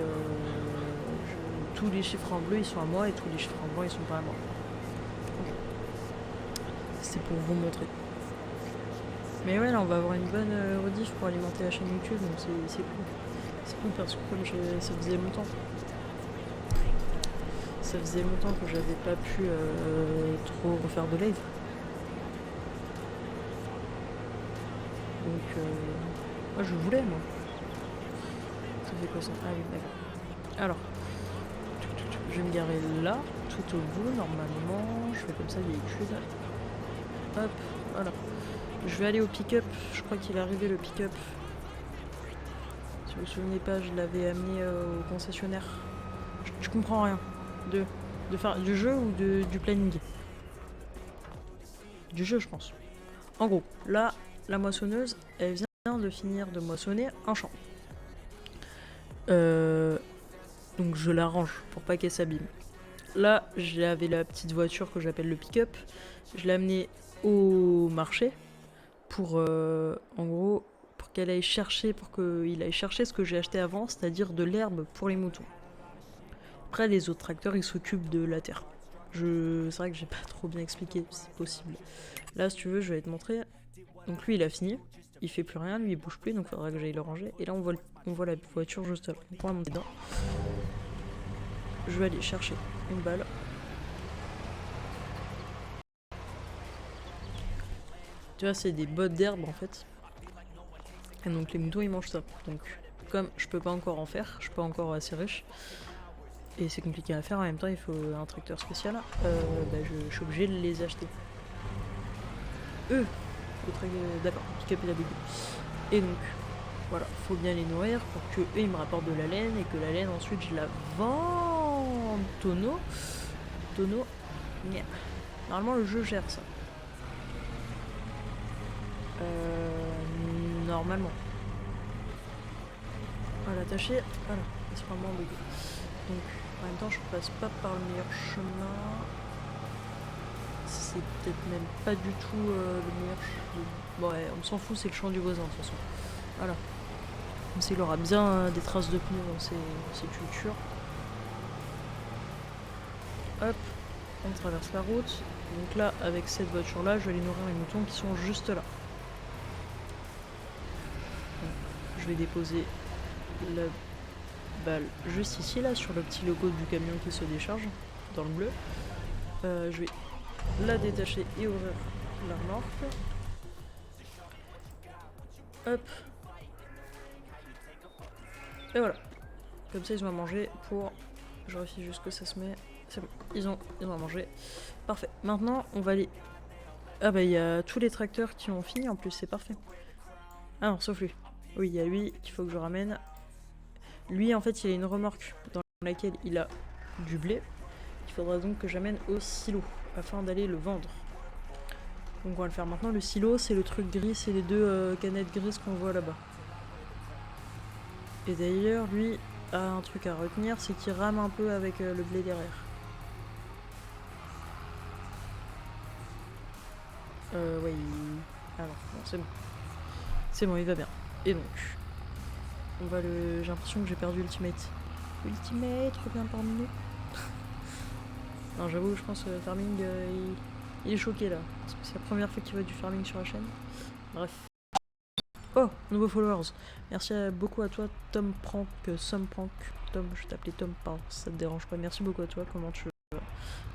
tous les chiffres en bleu ils sont à moi et tous les chiffres en blanc ils sont pas à moi. C'est pour vous montrer. Mais ouais, là on va avoir une bonne rediff pour alimenter la chaîne YouTube, donc c'est cool. C'est cool parce que comme ça faisait longtemps. Ça faisait longtemps que j'avais pas pu trop refaire de live. Donc moi je voulais moi. Ça fait quoi ça? Ah oui, d'accord. Alors, je vais me garer là, tout au bout normalement. Je fais comme ça véhicule. Hop, voilà. Je vais aller au pick-up. Je crois qu'il est arrivé le pick-up. Si vous vous souvenez pas, je l'avais amené au concessionnaire. Je comprends rien. De faire du jeu ou du planning? Du jeu, je pense. En gros, là, la moissonneuse, elle vient de finir de moissonner un champ. Donc je la range pour pas qu'elle s'abîme. Là, j'avais la petite voiture que j'appelle le pick-up. Je l'ai amenée au marché pour, en gros, pour qu'elle aille chercher, pour qu'il aille chercher ce que j'ai acheté avant, c'est-à-dire de l'herbe pour les moutons. Après, les autres tracteurs, ils s'occupent de la terre. C'est vrai que j'ai pas trop bien expliqué, c'est possible. Là, si tu veux, je vais te montrer. Donc lui, il a fini. Il fait plus rien, lui, il bouge plus, donc il faudra que j'aille le ranger. Et là, on voit la voiture juste là. Donc on va monter dedans. Je vais aller chercher une balle. Tu vois, c'est des bottes d'herbe en fait. Et donc les moutons ils mangent ça. Donc comme je peux pas encore en faire, je suis pas encore assez riche. Et c'est compliqué à faire, en même temps il faut un tracteur spécial. Je suis obligé de les acheter. D'accord, pick-up et la baby. Et donc, voilà, faut bien les nourrir pour que eux ils me rapportent de la laine et que la laine ensuite je la vends. Tonneau. Yeah. Normalement le jeu gère ça. Normalement. Voilà, attaché. Voilà, c'est vraiment bébé. Donc, en même temps, je passe pas par le meilleur chemin. C'est peut-être même pas du tout le meilleur chemin. Bon, ouais, on s'en fout, c'est le champ du voisin de toute façon. Voilà. Comme ça, il aura bien des traces de pneus dans ses cultures. Hop, on traverse la route. Donc là, avec cette voiture-là, je vais aller nourrir les moutons qui sont juste là. Donc, je vais déposer la balle juste ici, là, sur le petit logo du camion qui se décharge, dans le bleu. Je vais la détacher et ouvrir la remorque. Hop. Et voilà. Comme ça, ils ont à manger pour... Je vérifie juste que ça se met... C'est bon, ils ont à manger. Parfait. Maintenant, on va aller... Ah bah, il y a tous les tracteurs qui ont fini, en plus, c'est parfait. Ah non, sauf lui. Oui, il y a lui qu'il faut que je ramène. Lui, en fait, il a une remorque dans laquelle il a du blé. Il faudra donc que j'amène au silo, afin d'aller le vendre. Donc on va le faire maintenant. Le silo, c'est le truc gris, c'est les deux canettes grises qu'on voit là-bas. Et d'ailleurs, lui a un truc à retenir, c'est qu'il rame un peu avec le blé derrière. Ouais, Ah non, bon, c'est bon. C'est bon, il va bien. Et donc, on va le... J'ai l'impression que j'ai perdu Ultimate. Ultimate, reviens parmi nous. Non, j'avoue, je pense que Farming, il est choqué là. Parce que c'est la première fois qu'il voit du farming sur la chaîne. Bref. Oh, nouveaux followers. Merci beaucoup à toi, Tom Prank, Prank. Tom, je vais t'appeler Tom, pardon, si ça te dérange pas. Merci beaucoup à toi, comment tu vas?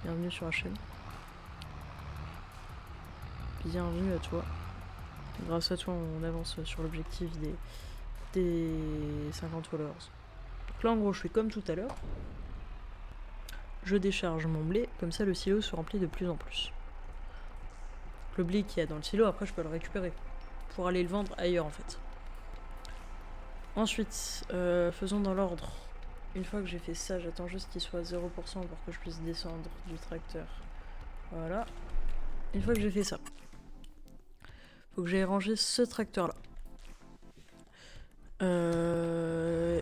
Bienvenue sur la chaîne. Bienvenue à toi. Grâce à toi, on avance sur l'objectif des 50 followers. Donc là, en gros, je fais comme tout à l'heure. Je décharge mon blé, comme ça le silo se remplit de plus en plus. Le blé qu'il y a dans le silo, après, je peux le récupérer pour aller le vendre ailleurs en fait. Ensuite, faisons dans l'ordre. Une fois que j'ai fait ça, j'attends juste qu'il soit 0% pour que je puisse descendre du tracteur. Voilà. Une fois que j'ai fait ça, faut que j'aille ranger ce tracteur là.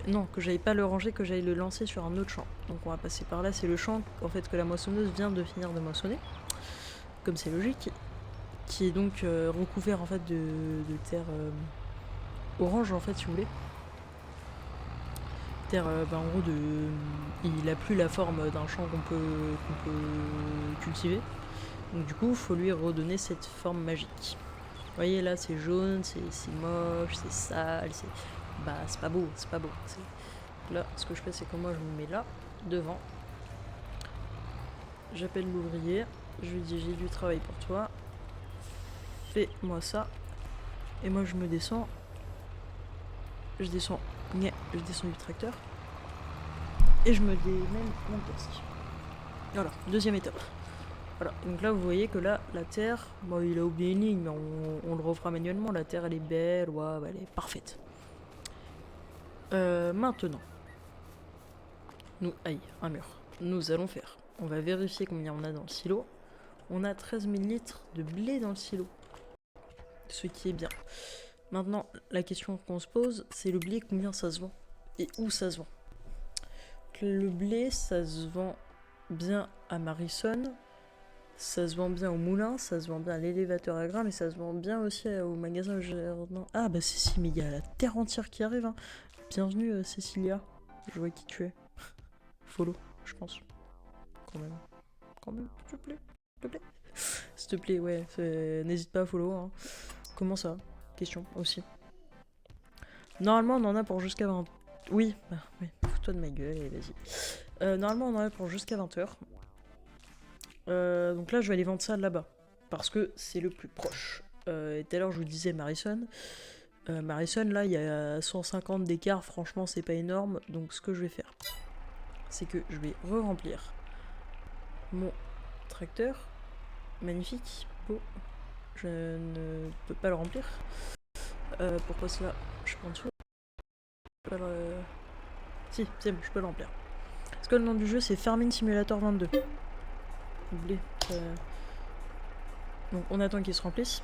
Non, que j'aille pas le ranger, que j'aille le lancer sur un autre champ. Donc on va passer par là, c'est le champ en fait que la moissonneuse vient de finir de moissonner. Comme c'est logique. Qui est donc recouvert en fait de terre orange en fait si vous voulez. Terre en gros il a plus la forme d'un champ qu'on peut cultiver. Donc du coup il faut lui redonner cette forme magique. Vous voyez là c'est jaune, c'est moche, c'est sale, c'est pas beau, c'est pas beau. Là ce que je fais c'est que moi je me mets là, devant. J'appelle l'ouvrier, je lui dis j'ai du travail pour toi. Fais-moi ça. Et moi je me descends. Je descends du tracteur. Et je me démène mon casque. Voilà, deuxième étape. Voilà, donc là vous voyez que là, la terre, bon il a oublié une ligne, mais on le refera manuellement. La terre elle est belle, ouais, elle est parfaite. Maintenant, un mur. Nous allons faire. On va vérifier combien on a dans le silo. On a 13 000 litres de blé dans le silo. Ce qui est bien. Maintenant, la question qu'on se pose, c'est le blé, combien ça se vend et où ça se vend. Le blé, ça se vend bien à Marisson, ça se vend bien au moulin, ça se vend bien à l'élévateur à grains, mais ça se vend bien aussi au magasin jardin. Ah bah si, mais il y a la terre entière qui arrive. Hein. Bienvenue Cécilia, je vois qui tu es. Follow, je pense. Quand même. quand même, s'il te plaît. S'il te plaît. S'il te plaît, ouais. N'hésite pas à follow. Hein. Comment ça? Question aussi. Normalement, on en a pour jusqu'à 20... Oui, bah, oui. Fous-toi de ma gueule et vas-y. Normalement, on en a pour jusqu'à 20h. Donc là, je vais aller vendre ça là-bas. Parce que c'est le plus proche. Et tout à l'heure, je vous disais Marison. Marison, là, il y a 150 d'écart. Franchement, c'est pas énorme. Donc, ce que je vais faire, c'est que je vais re-remplir mon tracteur. Magnifique. Beau. Je ne peux pas le remplir. Pourquoi cela? Je prends en dessous. Je peux pas le... Si, c'est bon, je peux le remplir. Parce que le nom du jeu, c'est Farming Simulator 22. Oubliez. Donc, on attend qu'il se remplisse.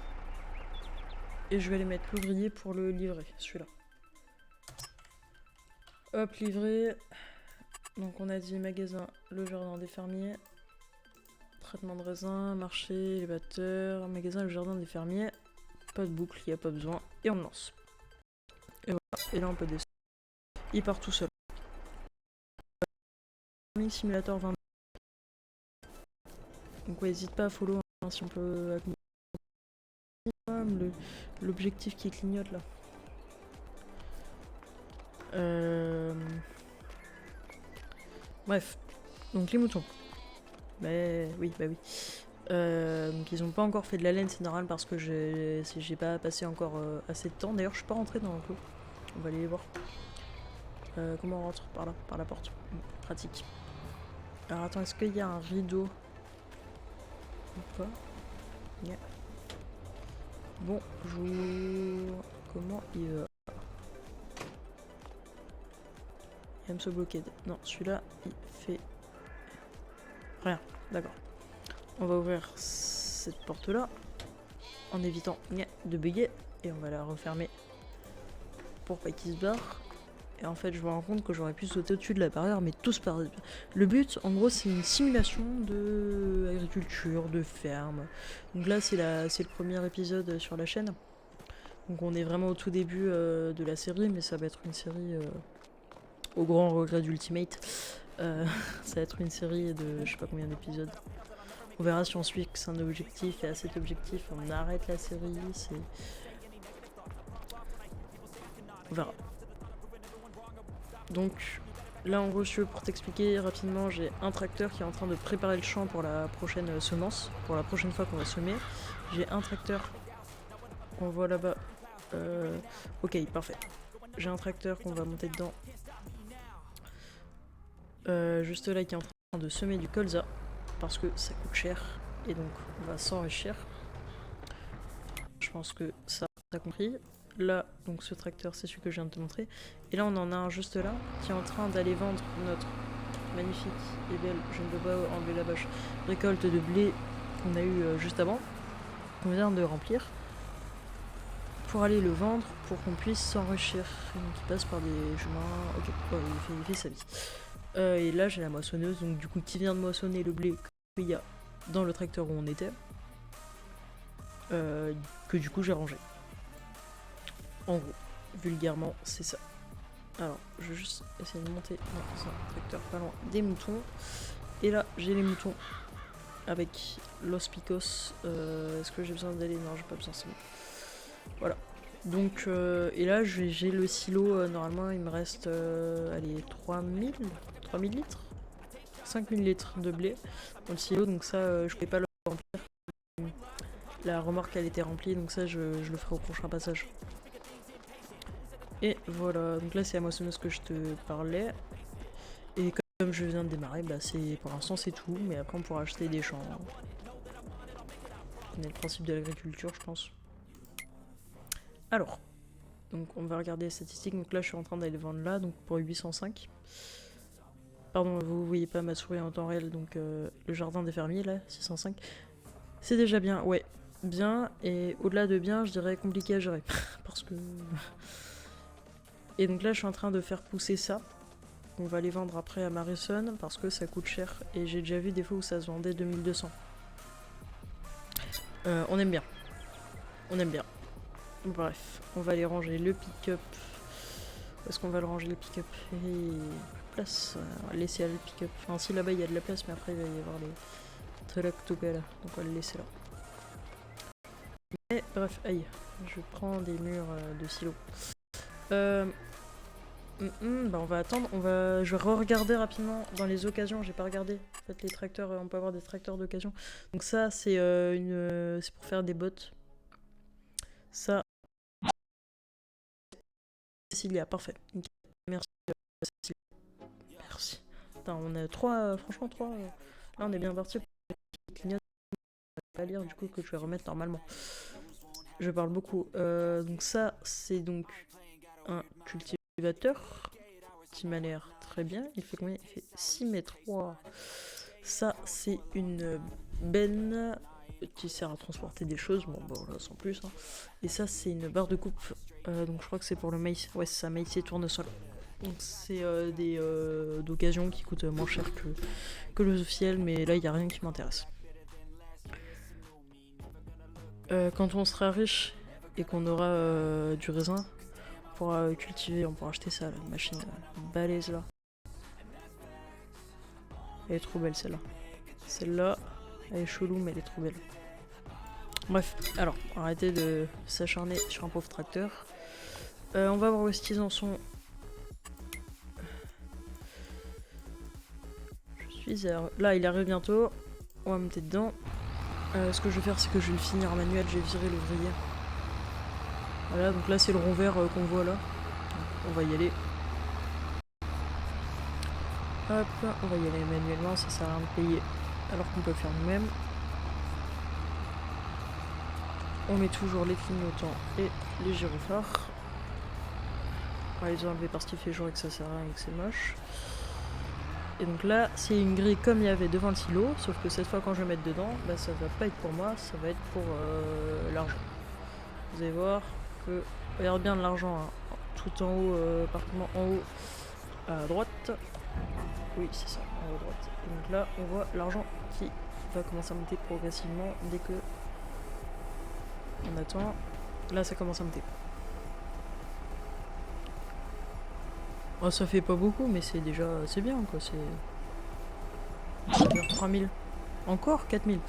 Et je vais aller mettre l'ouvrier pour le livrer, celui-là. Hop, livré. Donc on a dit magasin, le jardin des fermiers. Traitement de raisin, marché, élévateur, magasin, le jardin des fermiers. Pas de boucle, il n'y a pas besoin. Et on lance. Et voilà, et là on peut descendre. Il part tout seul. Farming Simulator 22. Donc ouais, n'hésite pas à follow hein, si on peut... L'objectif qui clignote là. Bref, donc les moutons. Bah oui. Donc ils ont pas encore fait de la laine, c'est normal parce que j'ai pas passé encore assez de temps. D'ailleurs, je suis pas rentrée dans l'enclos. On va aller les voir. Comment on rentre? Par là, par la porte. Pratique. Alors attends, est-ce qu'il y a un rideau ou pas? Yeah. Bonjour. Comment il va? Il va me se bloquer. Non, celui-là, il fait rien. D'accord. On va ouvrir cette porte-là en évitant de bugger et on va la refermer pour pas qu'il se barre. Et en fait, je me rends compte que j'aurais pu sauter au-dessus de la barrière, mais tout se passe. Le but, en gros, c'est une simulation de agriculture, de ferme. Donc là, c'est le premier épisode sur la chaîne. Donc on est vraiment au tout début de la série, mais ça va être une série au grand regret d'Ultimate. Ça va être une série de je sais pas combien d'épisodes. On verra si on se fixe un objectif et à cet objectif on arrête la série. On verra. Donc là en gros pour t'expliquer rapidement, j'ai un tracteur qui est en train de préparer le champ pour la prochaine semence, pour la prochaine fois qu'on va semer. J'ai un tracteur qu'on voit là-bas. Ok, parfait. J'ai un tracteur qu'on va monter dedans. Juste là qui est en train de semer du colza parce que ça coûte cher et donc on va s'enrichir. Je pense que ça t'as compris. Là donc ce tracteur c'est celui que je viens de te montrer et là on en a un juste là qui est en train d'aller vendre notre magnifique et belle, je ne peux pas enlever la bâche, récolte de blé qu'on a eu juste avant, qu'on vient de remplir pour aller le vendre pour qu'on puisse s'enrichir. Donc il passe par des chemins. Ok, il fait sa vie. Et là j'ai la moissonneuse, donc du coup qui vient de moissonner le blé qu'il y a dans le tracteur où on était, que du coup j'ai rangé. En gros, vulgairement c'est ça. Alors je vais juste essayer de monter dans un tracteur pas loin des moutons. Et là j'ai les moutons avec Los Picos. Est-ce que j'ai besoin d'aller? Non, j'ai pas besoin, c'est bon. Voilà. Donc, et là j'ai le silo, normalement il me reste allez, 3000 litres 5000 litres de blé dans le silo, donc ça je ne vais pas le remplir. La remorque elle était remplie, donc ça je le ferai au prochain passage. Et voilà, donc là c'est la moissonneuse que je te parlais. Et comme je viens de démarrer, bah pour l'instant c'est tout, mais après on pourra acheter des champs. On a le principe de l'agriculture je pense. Alors, donc on va regarder les statistiques, donc là je suis en train d'aller vendre là, donc pour 805. Pardon, vous voyez pas ma souris en temps réel, donc le jardin des fermiers là, 605. C'est déjà bien, ouais, bien, et au-delà de bien, je dirais compliqué à gérer, parce que... Et donc là je suis en train de faire pousser ça, on va les vendre après à Marison, parce que ça coûte cher, et j'ai déjà vu des fois où ça se vendait 2200. On aime bien. On aime bien. Bref, on va aller ranger le pick-up. Où est-ce qu'on va le ranger le pick-up? Et place. On va laisser à le pick-up. Enfin si là-bas il y a de la place, mais après il va y avoir tractopelle. Donc on va le laisser là. Mais bref, aïe, je prends des murs de silo. Bah on va attendre, je vais re-regarder rapidement dans les occasions, j'ai pas regardé. En fait les tracteurs, on peut avoir des tracteurs d'occasion. Donc ça c'est c'est pour faire des bottes. Ça, Cécilia, parfait. Merci Cécilia. Merci. Putain, on a trois, franchement trois. Là on est bien parti pour les clignotes. Pas lire du coup que je vais remettre normalement. Je parle beaucoup. Donc ça c'est donc un cultivateur qui m'a l'air très bien. Il fait combien? Il fait 6 mètres. Wow. Ça, c'est une benne qui sert à transporter des choses. Bon, là, sans plus. Hein. Et ça, c'est une barre de coupe. Donc, je crois que c'est pour le maïs. Ouais, c'est ça, maïs et tournesol. Donc, c'est des d'occasion qui coûtent moins cher que le officiel. Mais là, il n'y a rien qui m'intéresse. Quand on sera riche et qu'on aura du raisin, on pourra cultiver, on pourra acheter ça, la machine balèze là. Elle est trop belle celle-là. Celle-là, elle est chelou mais elle est trop belle. Bref, alors, arrêtez de s'acharner sur un pauvre tracteur. On va voir où est-ce qu'ils en sont. Là, il arrive bientôt. On va monter dedans. Ce que je vais faire, c'est que je vais le finir en manuel. Je vais virer l'ouvrier. Voilà, donc là, c'est le rond vert qu'on voit là. On va y aller. Hop, on va y aller manuellement, ça sert à rien de payer alors qu'on peut le faire nous-mêmes. On met toujours les clignotants et les gyrophares. On va les enlever parce qu'il fait jour et que ça sert à rien et que c'est moche. Et donc là, c'est une grille comme il y avait devant le silo, sauf que cette fois quand je vais mettre dedans, bah, ça va pas être pour moi, ça va être pour l'argent. Vous allez voir que, regarde bien de l'argent, hein. Tout en haut, parfaitement en haut, à droite. Oui, c'est ça, en haut à droite. Et donc là, on voit l'argent qui va commencer à monter progressivement dès que on attend. Là, ça commence à monter. Oh, ça fait pas beaucoup, mais c'est déjà, c'est bien quoi. C'est 3000. Encore 4000.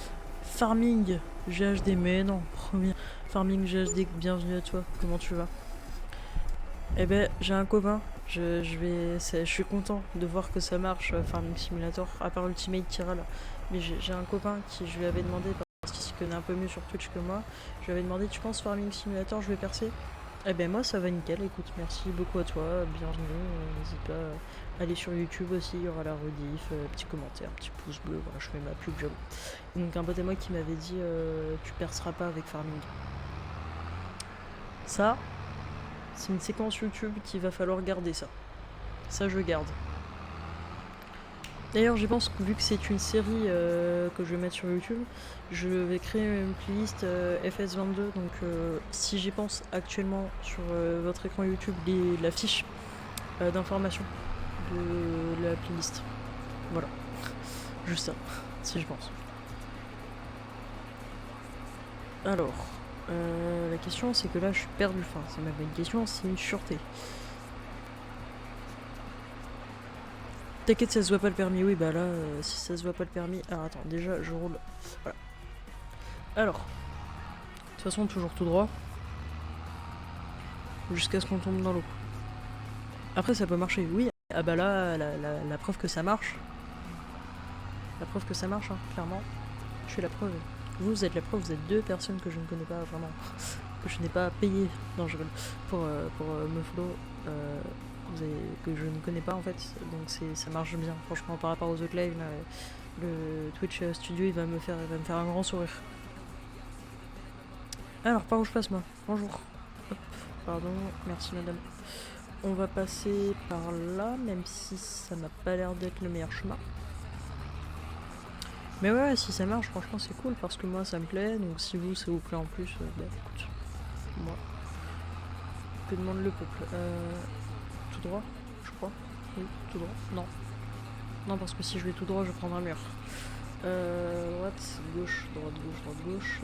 Farming GHD, mais non, premier. Farming GHD, bienvenue à toi. Comment tu vas? Eh ben, j'ai un copain. Je suis content de voir que ça marche, Farming Simulator, à part Ultimate Tira là. Mais j'ai un copain qui, je lui avais demandé, parce qu'il s'y connaît un peu mieux sur Twitch que moi, je lui avais demandé, tu penses Farming Simulator, je vais percer? Eh ben moi ça va nickel, écoute, merci beaucoup à toi, bienvenue, n'hésite pas à aller sur YouTube aussi, il y aura la rediff, petit commentaire, petit pouce bleu, voilà, je fais ma pub, j'avoue. Donc un pote à moi qui m'avait dit, tu perceras pas avec Farming. Ça, c'est une séquence YouTube qu'il va falloir garder ça. Ça je garde. D'ailleurs je pense que vu que c'est une série que je vais mettre sur YouTube, je vais créer une playlist FS22, donc si j'y pense actuellement sur votre écran YouTube, la fiche d'information de la playlist. Voilà. Juste ça, si je pense. Alors, la question c'est que là je suis perdu, enfin c'est même pas une question, c'est une sûreté. T'inquiète, ça se voit pas le permis, oui bah là, si ça se voit pas le permis... Alors attends, déjà je roule... Voilà. Alors, de toute façon toujours tout droit. Jusqu'à ce qu'on tombe dans l'eau. Après ça peut marcher, oui. Ah bah là, la preuve que ça marche. La preuve que ça marche, hein, clairement. Je suis la preuve. Vous êtes la preuve, vous êtes deux personnes que je ne connais pas vraiment. Que je n'ai pas payé, non je rigole, pour me follow. Que je ne connais pas en fait, donc ça marche bien. Franchement par rapport aux autres lives, là, le Twitch Studio il va me faire un grand sourire. Alors par où je passe moi? Bonjour. Hop, pardon, merci madame. On va passer par là, même si ça n'a pas l'air d'être le meilleur chemin. Mais ouais, si ça marche, franchement c'est cool parce que moi ça me plaît, donc si vous ça vous plaît en plus, bah écoute, moi. Que demande le peuple? Tout droit, je crois. Oui, tout droit. Non. Non, parce que si je vais tout droit, je prends un mur. Droite, gauche, droite, gauche, droite, gauche.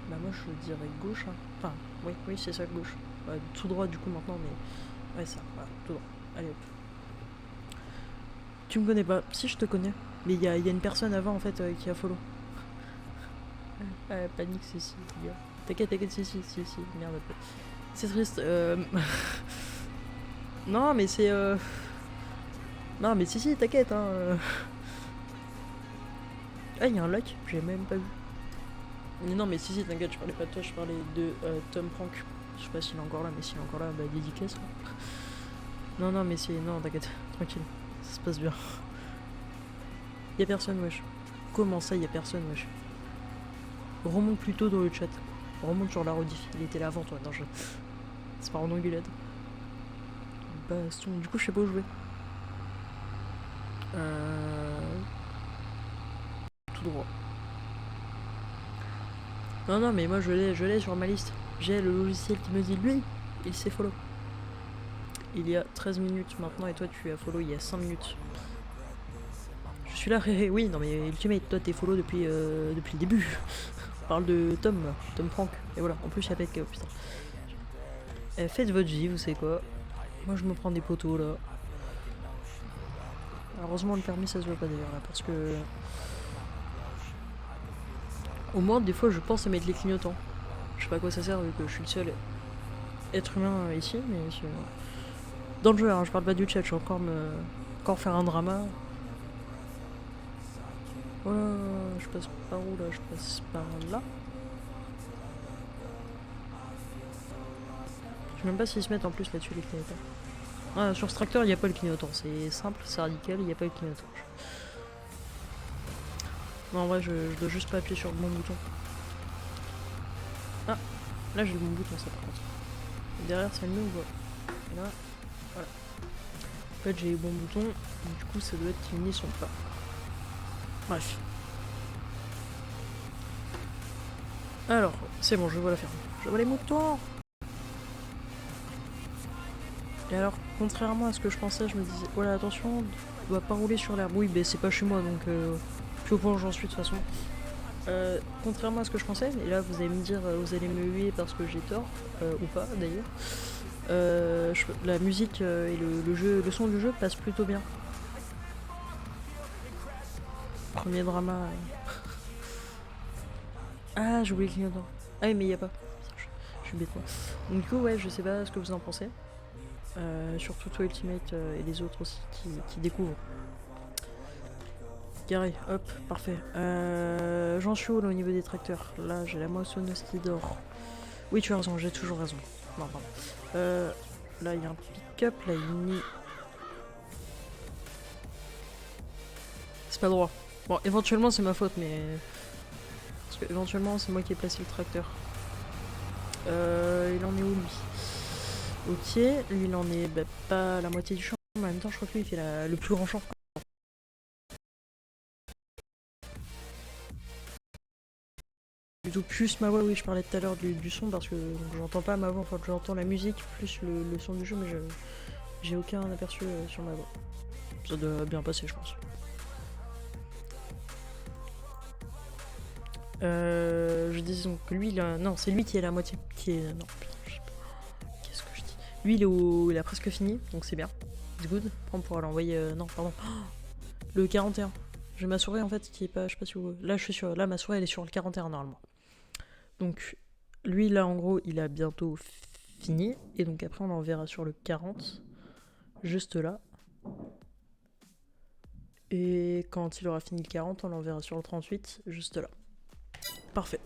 Bah moi je dirais gauche. Hein. Enfin, oui, c'est ça, gauche. Tout droit du coup maintenant, mais... Ouais, ça, voilà, tout droit. Allez hop. Tu me connais pas. Si, je te connais. Mais il y a une personne avant en fait qui a follow. Panique, si, les gars. T'inquiète, si, merde. C'est triste. Non, mais c'est. Non, mais si, t'inquiète, hein. Ah, il y a un like, j'ai même pas vu. Mais non, mais si, t'inquiète, je parlais pas de toi, je parlais de Tom Prank. Je sais pas s'il est encore là, mais s'il est encore là, bah dédicace. Non, mais c'est. Non, t'inquiète, tranquille, ça se passe bien. Y'a personne, wesh. Comment ça, y'a personne, wesh? Remonte plutôt dans le chat. Remonte sur la rediff. Il était là avant toi, non, je. C'est pas en engueulade. Baston, du coup, je sais pas où jouer. Tout droit. Non, mais moi je l'ai sur ma liste. J'ai le logiciel qui me dit lui, il s'est follow. Il y a 13 minutes maintenant et toi tu as follow il y a 5 minutes. Je suis là, oui, non mais Ultimate, toi t'es follow depuis le début. On parle de Tom Prank. Et voilà, en plus il y a avec, putain. Faites votre vie, vous savez quoi. Moi je me prends des poteaux là. Heureusement le permis ça se voit pas d'ailleurs là parce que. Au moins des fois je pense à mettre les clignotants. Je sais pas à quoi ça sert vu que je suis le seul être humain ici, mais dans le jeu, hein, je parle pas du chat, je vais encore faire un drama. Voilà, je passe par où là? Je passe par là. Je sais même pas s'ils se mettent en plus là-dessus les clignotants. Ah, sur ce tracteur il n'y a pas le clignotant, c'est simple, c'est radical, il n'y a pas le clignotant. Non, en vrai je dois juste pas appuyer sur le bon bouton. Ah, là j'ai le bon bouton ça par contre. Derrière c'est le mieux ou pas? Et là, voilà. En fait j'ai les bons boutons, du coup ça doit être qu'ils n'y sont pas. Bref. Alors, c'est bon, je vois la ferme. Je vois les moutons. Et alors, contrairement à ce que je pensais, je me disais, voilà, attention, on doit pas rouler sur l'herbe. Oui, mais c'est pas chez moi, donc plus au point où j'en suis de toute façon. Contrairement à ce que je pensais, et là vous allez me dire, vous allez me huer parce que j'ai tort, ou pas d'ailleurs. La musique et le son du jeu passent plutôt bien. Premier drama. Ah, j'ai oublié le clignotant. Ah oui, mais il y a pas. Je suis bête moi. Donc du coup, ouais, je sais pas ce que vous en pensez. Surtout toi Ultimate et les autres aussi qui découvrent. Carré, hop, parfait. J'en suis où là au niveau des tracteurs? Là j'ai la moissonneuse qui dort. Oui tu as raison, j'ai toujours raison. Non pardon. Là il y a un pick-up, là il y a... C'est pas droit. Bon éventuellement c'est ma faute mais... Parce que éventuellement c'est moi qui ai placé le tracteur. Il en est où lui? Ok, lui il en est pas la moitié du champ, mais en même temps je crois que lui il fait le plus grand champ. Plutôt plus ma voix, oui je parlais tout à l'heure du son parce que j'entends pas ma voix, enfin j'entends la musique plus le son du jeu mais j'ai aucun aperçu sur ma voix. Ça doit bien passer je pense. Je disais donc lui là, non c'est lui qui est la moitié, qui est, non putain je sais pas, qu'est-ce que je dis. Lui il a presque fini donc c'est bien, it's good. On pourra l'envoyer, non pardon, le 41. J'ai ma souris en fait qui est pas, je sais pas si vous... Là je suis sur, là ma souris elle est sur le 41 normalement. Donc lui là en gros il a bientôt fini et donc après on l'enverra sur le 40, juste là. Et quand il aura fini le 40 on l'enverra sur le 38, juste là. Parfait.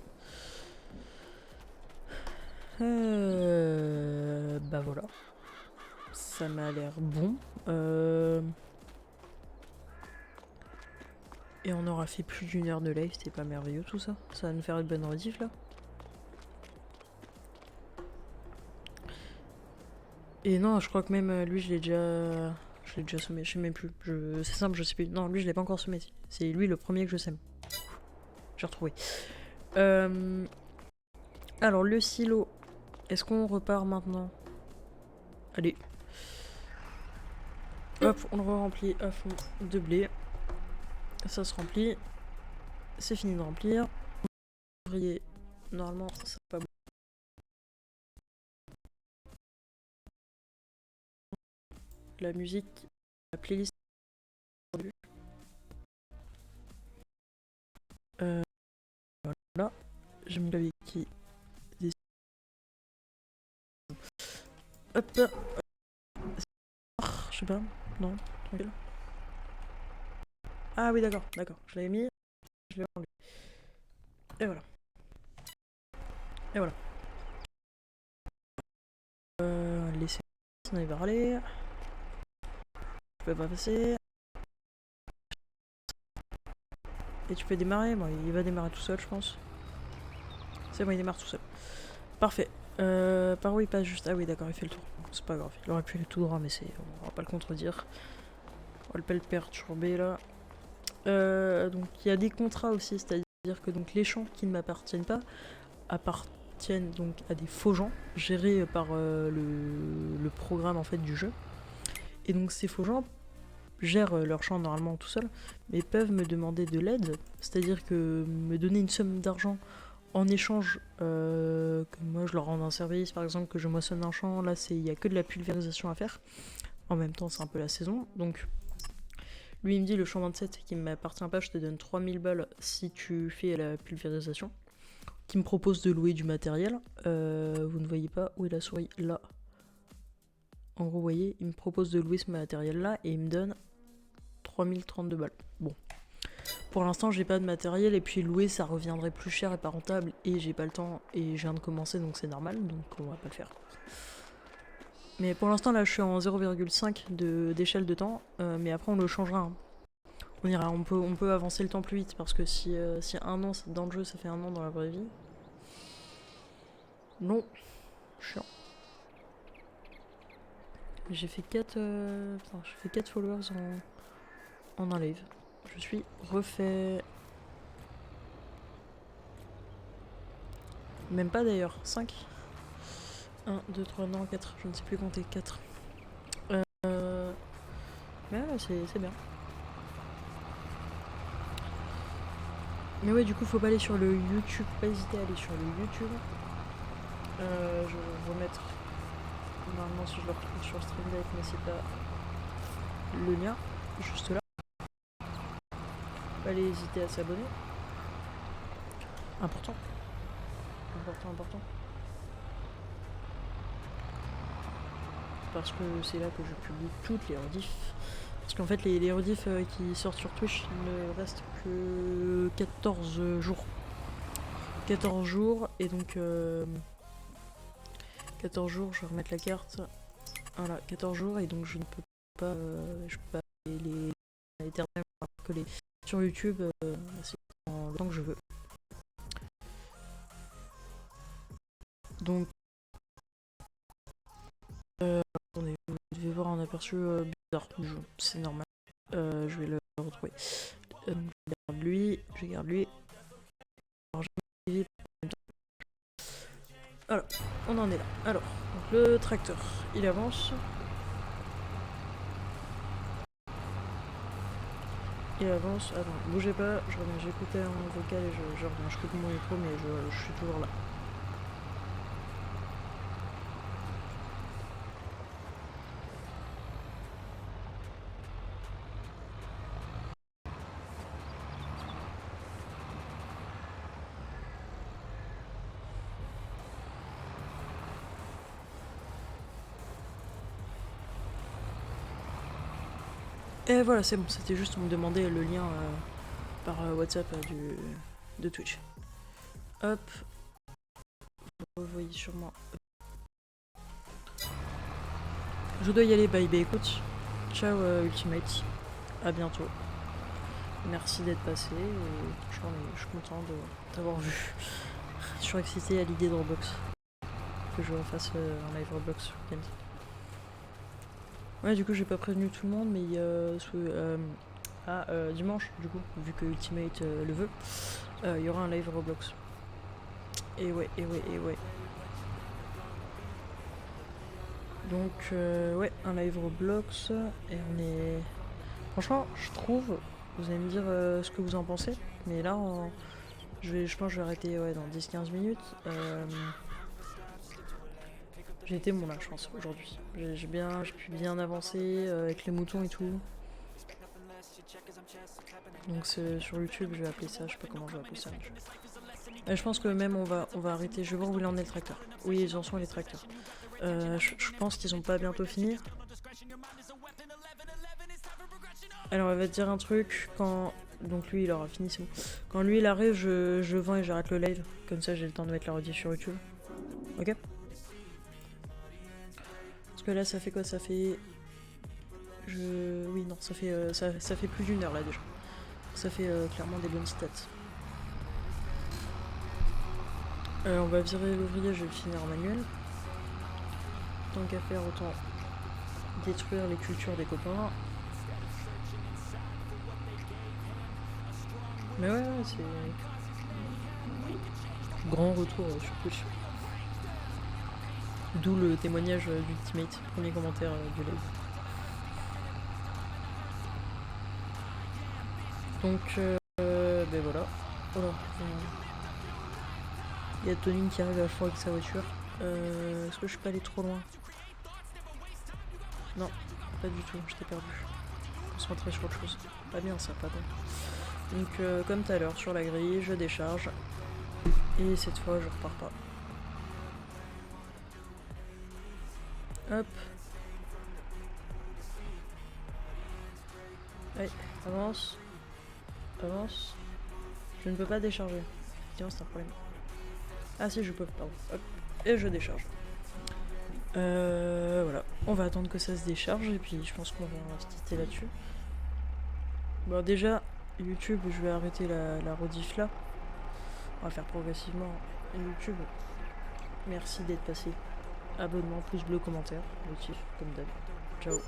Bah voilà. Ça m'a l'air bon. Et on aura fait plus d'une heure de live, c'était pas merveilleux tout ça? Ça va nous faire une bonne rediff là. Et non, je crois que même lui je l'ai déjà sommé, je sais même plus. C'est simple, je sais plus. Non, lui je l'ai pas encore sommé. C'est lui le premier que je sème. J'ai retrouvé. Alors le silo, est-ce qu'on repart maintenant? Allez. Hop, on le remplit à fond de blé. Ça se remplit. C'est fini de remplir. Ouvrier, normalement ça va pas. La musique, la playlist. Voilà, j'ai mon clavier qui descend. Hop, je sais pas, non, tranquille. Ah oui, d'accord, je l'avais mis, je l'ai enlevé. Et voilà. Et voilà. Laissez, on avait parlé. Je peux pas passer. Et tu peux démarrer, bon, il va démarrer tout seul, je pense. C'est bon, il démarre tout seul. Parfait. Par où il passe juste? Ah oui, d'accord, il fait le tour. C'est pas grave, il aurait pu aller tout droit, mais on va pas le contredire. On va pas le perturber là. Donc il y a des contrats aussi, c'est-à-dire que donc les champs qui ne m'appartiennent pas appartiennent donc à des faux gens gérés par le programme en fait du jeu. Et donc ces faux gens gèrent leur champ normalement tout seul, mais peuvent me demander de l'aide, c'est-à-dire que me donner une somme d'argent en échange que moi je leur rende un service, par exemple que je moissonne un champ. Là il y a que de la pulvérisation à faire. En même temps c'est un peu la saison, donc lui il me dit le champ 27 qui ne m'appartient pas, je te donne 3000 balles si tu fais la pulvérisation. Qui me propose de louer du matériel. Vous ne voyez pas où est la souris? Là. En gros, vous voyez, il me propose de louer ce matériel là et il me donne 3032 balles. Bon. Pour l'instant, j'ai pas de matériel et puis louer ça reviendrait plus cher et pas rentable et j'ai pas le temps et je viens de commencer donc c'est normal donc on va pas le faire. Mais pour l'instant là je suis en 0,5 d'échelle de temps mais après on le changera. Hein. On peut avancer le temps plus vite parce que si un an dans le jeu ça fait un an dans la vraie vie. Non. Chiant. J'ai fait 4 followers en un live. Je suis refait. Même pas d'ailleurs, 5. 1, 2, 3, non, 4. Je ne sais plus compter, 4. Mais ouais, c'est bien. Mais ouais, du coup, faut pas aller sur le YouTube. Pas hésiter à aller sur le YouTube. Je vais remettre. Normalement, si je le retrouve sur Stream Deck, mais c'est pas le lien. Juste là. Faut pas aller hésiter à s'abonner. Important. Important. Parce que c'est là que je publie toutes les rediffs. Parce qu'en fait, les rediffs qui sortent sur Twitch, il ne reste que 14 jours. 14 jours, et donc 14 jours, je vais remettre la carte. Voilà, 14 jours, et donc je ne peux pas, les éternels que les sur YouTube, c'est le temps que je veux. Donc, attendez, vous devez voir un aperçu bizarre du jeu, c'est normal. Je vais le retrouver. Je garde lui. Alors, alors, on en est là. Alors, donc le tracteur, il avance. Il avance. Attends, bougez pas. J'écoutais un vocal et je reviens. Je coupe mon micro, mais je suis toujours là. Et voilà, c'est bon. C'était juste, on me demandait le lien par WhatsApp de Twitch. Hop. Vous voyez sûrement. Je dois y aller. Bye. Bah écoute. Ciao Ultimate. À bientôt. Merci d'être passé. Et franchement, je suis content de t'avoir vu. Je suis excité à l'idée de Roblox. Que je refasse un live Roblox ce week-end. Ouais, du coup, j'ai pas prévenu tout le monde, mais il y a dimanche, du coup, vu que Ultimate le veut, il y aura un live Roblox. Et ouais. Donc, ouais, un live Roblox. Et on est. Franchement, je trouve. Vous allez me dire ce que vous en pensez. Mais là, je pense que je vais arrêter dans 10-15 minutes. J'ai été bon là, je pense, aujourd'hui. J'ai pu bien avancer avec les moutons et tout. Donc sur YouTube, je vais appeler ça, je sais pas comment je vais appeler ça. Mais je pense que même on va arrêter. Je vais voir où il en est le tracteur. Oui, ils en sont les tracteurs. Je pense qu'ils ont pas bientôt fini. Alors elle va te dire un truc quand. Donc lui il aura fini, c'est bon. Quand lui il arrive, je vends et j'arrête le live. Comme ça j'ai le temps de mettre la rediff sur YouTube. Ok? Parce que là ça fait quoi? Ça fait. Oui non, ça fait ça fait plus d'1 heure là déjà. Ça fait clairement des bonnes stats. On va virer l'ouvrier, je vais le finir en manuel. Tant qu'à faire, autant détruire les cultures des copains. Mais ouais, c'est... Grand retour sur Twitch. D'où le témoignage d'Ultimate, premier commentaire du live. Donc, ben voilà. Oh là, il y a Tony qui arrive à fond avec sa voiture. Est-ce que je peux aller trop loin? Non, pas du tout, je t'ai perdu. On se rentrait sur autre chose. Pas bien ça, pas bon. Donc comme tout à l'heure, sur la grille, je décharge. Et cette fois, je repars pas. Hop. Allez, avance. Avance. Je ne peux pas décharger. Tiens, c'est un problème. Ah si, je peux, pardon. Hop. Et je décharge. Voilà. On va attendre que ça se décharge et puis je pense qu'on va rester là-dessus. Bon, déjà, YouTube, je vais arrêter la rediff là. On va faire progressivement. YouTube, merci d'être passé. Abonnement, pouce bleu, commentaire, motif, comme d'hab. Ciao.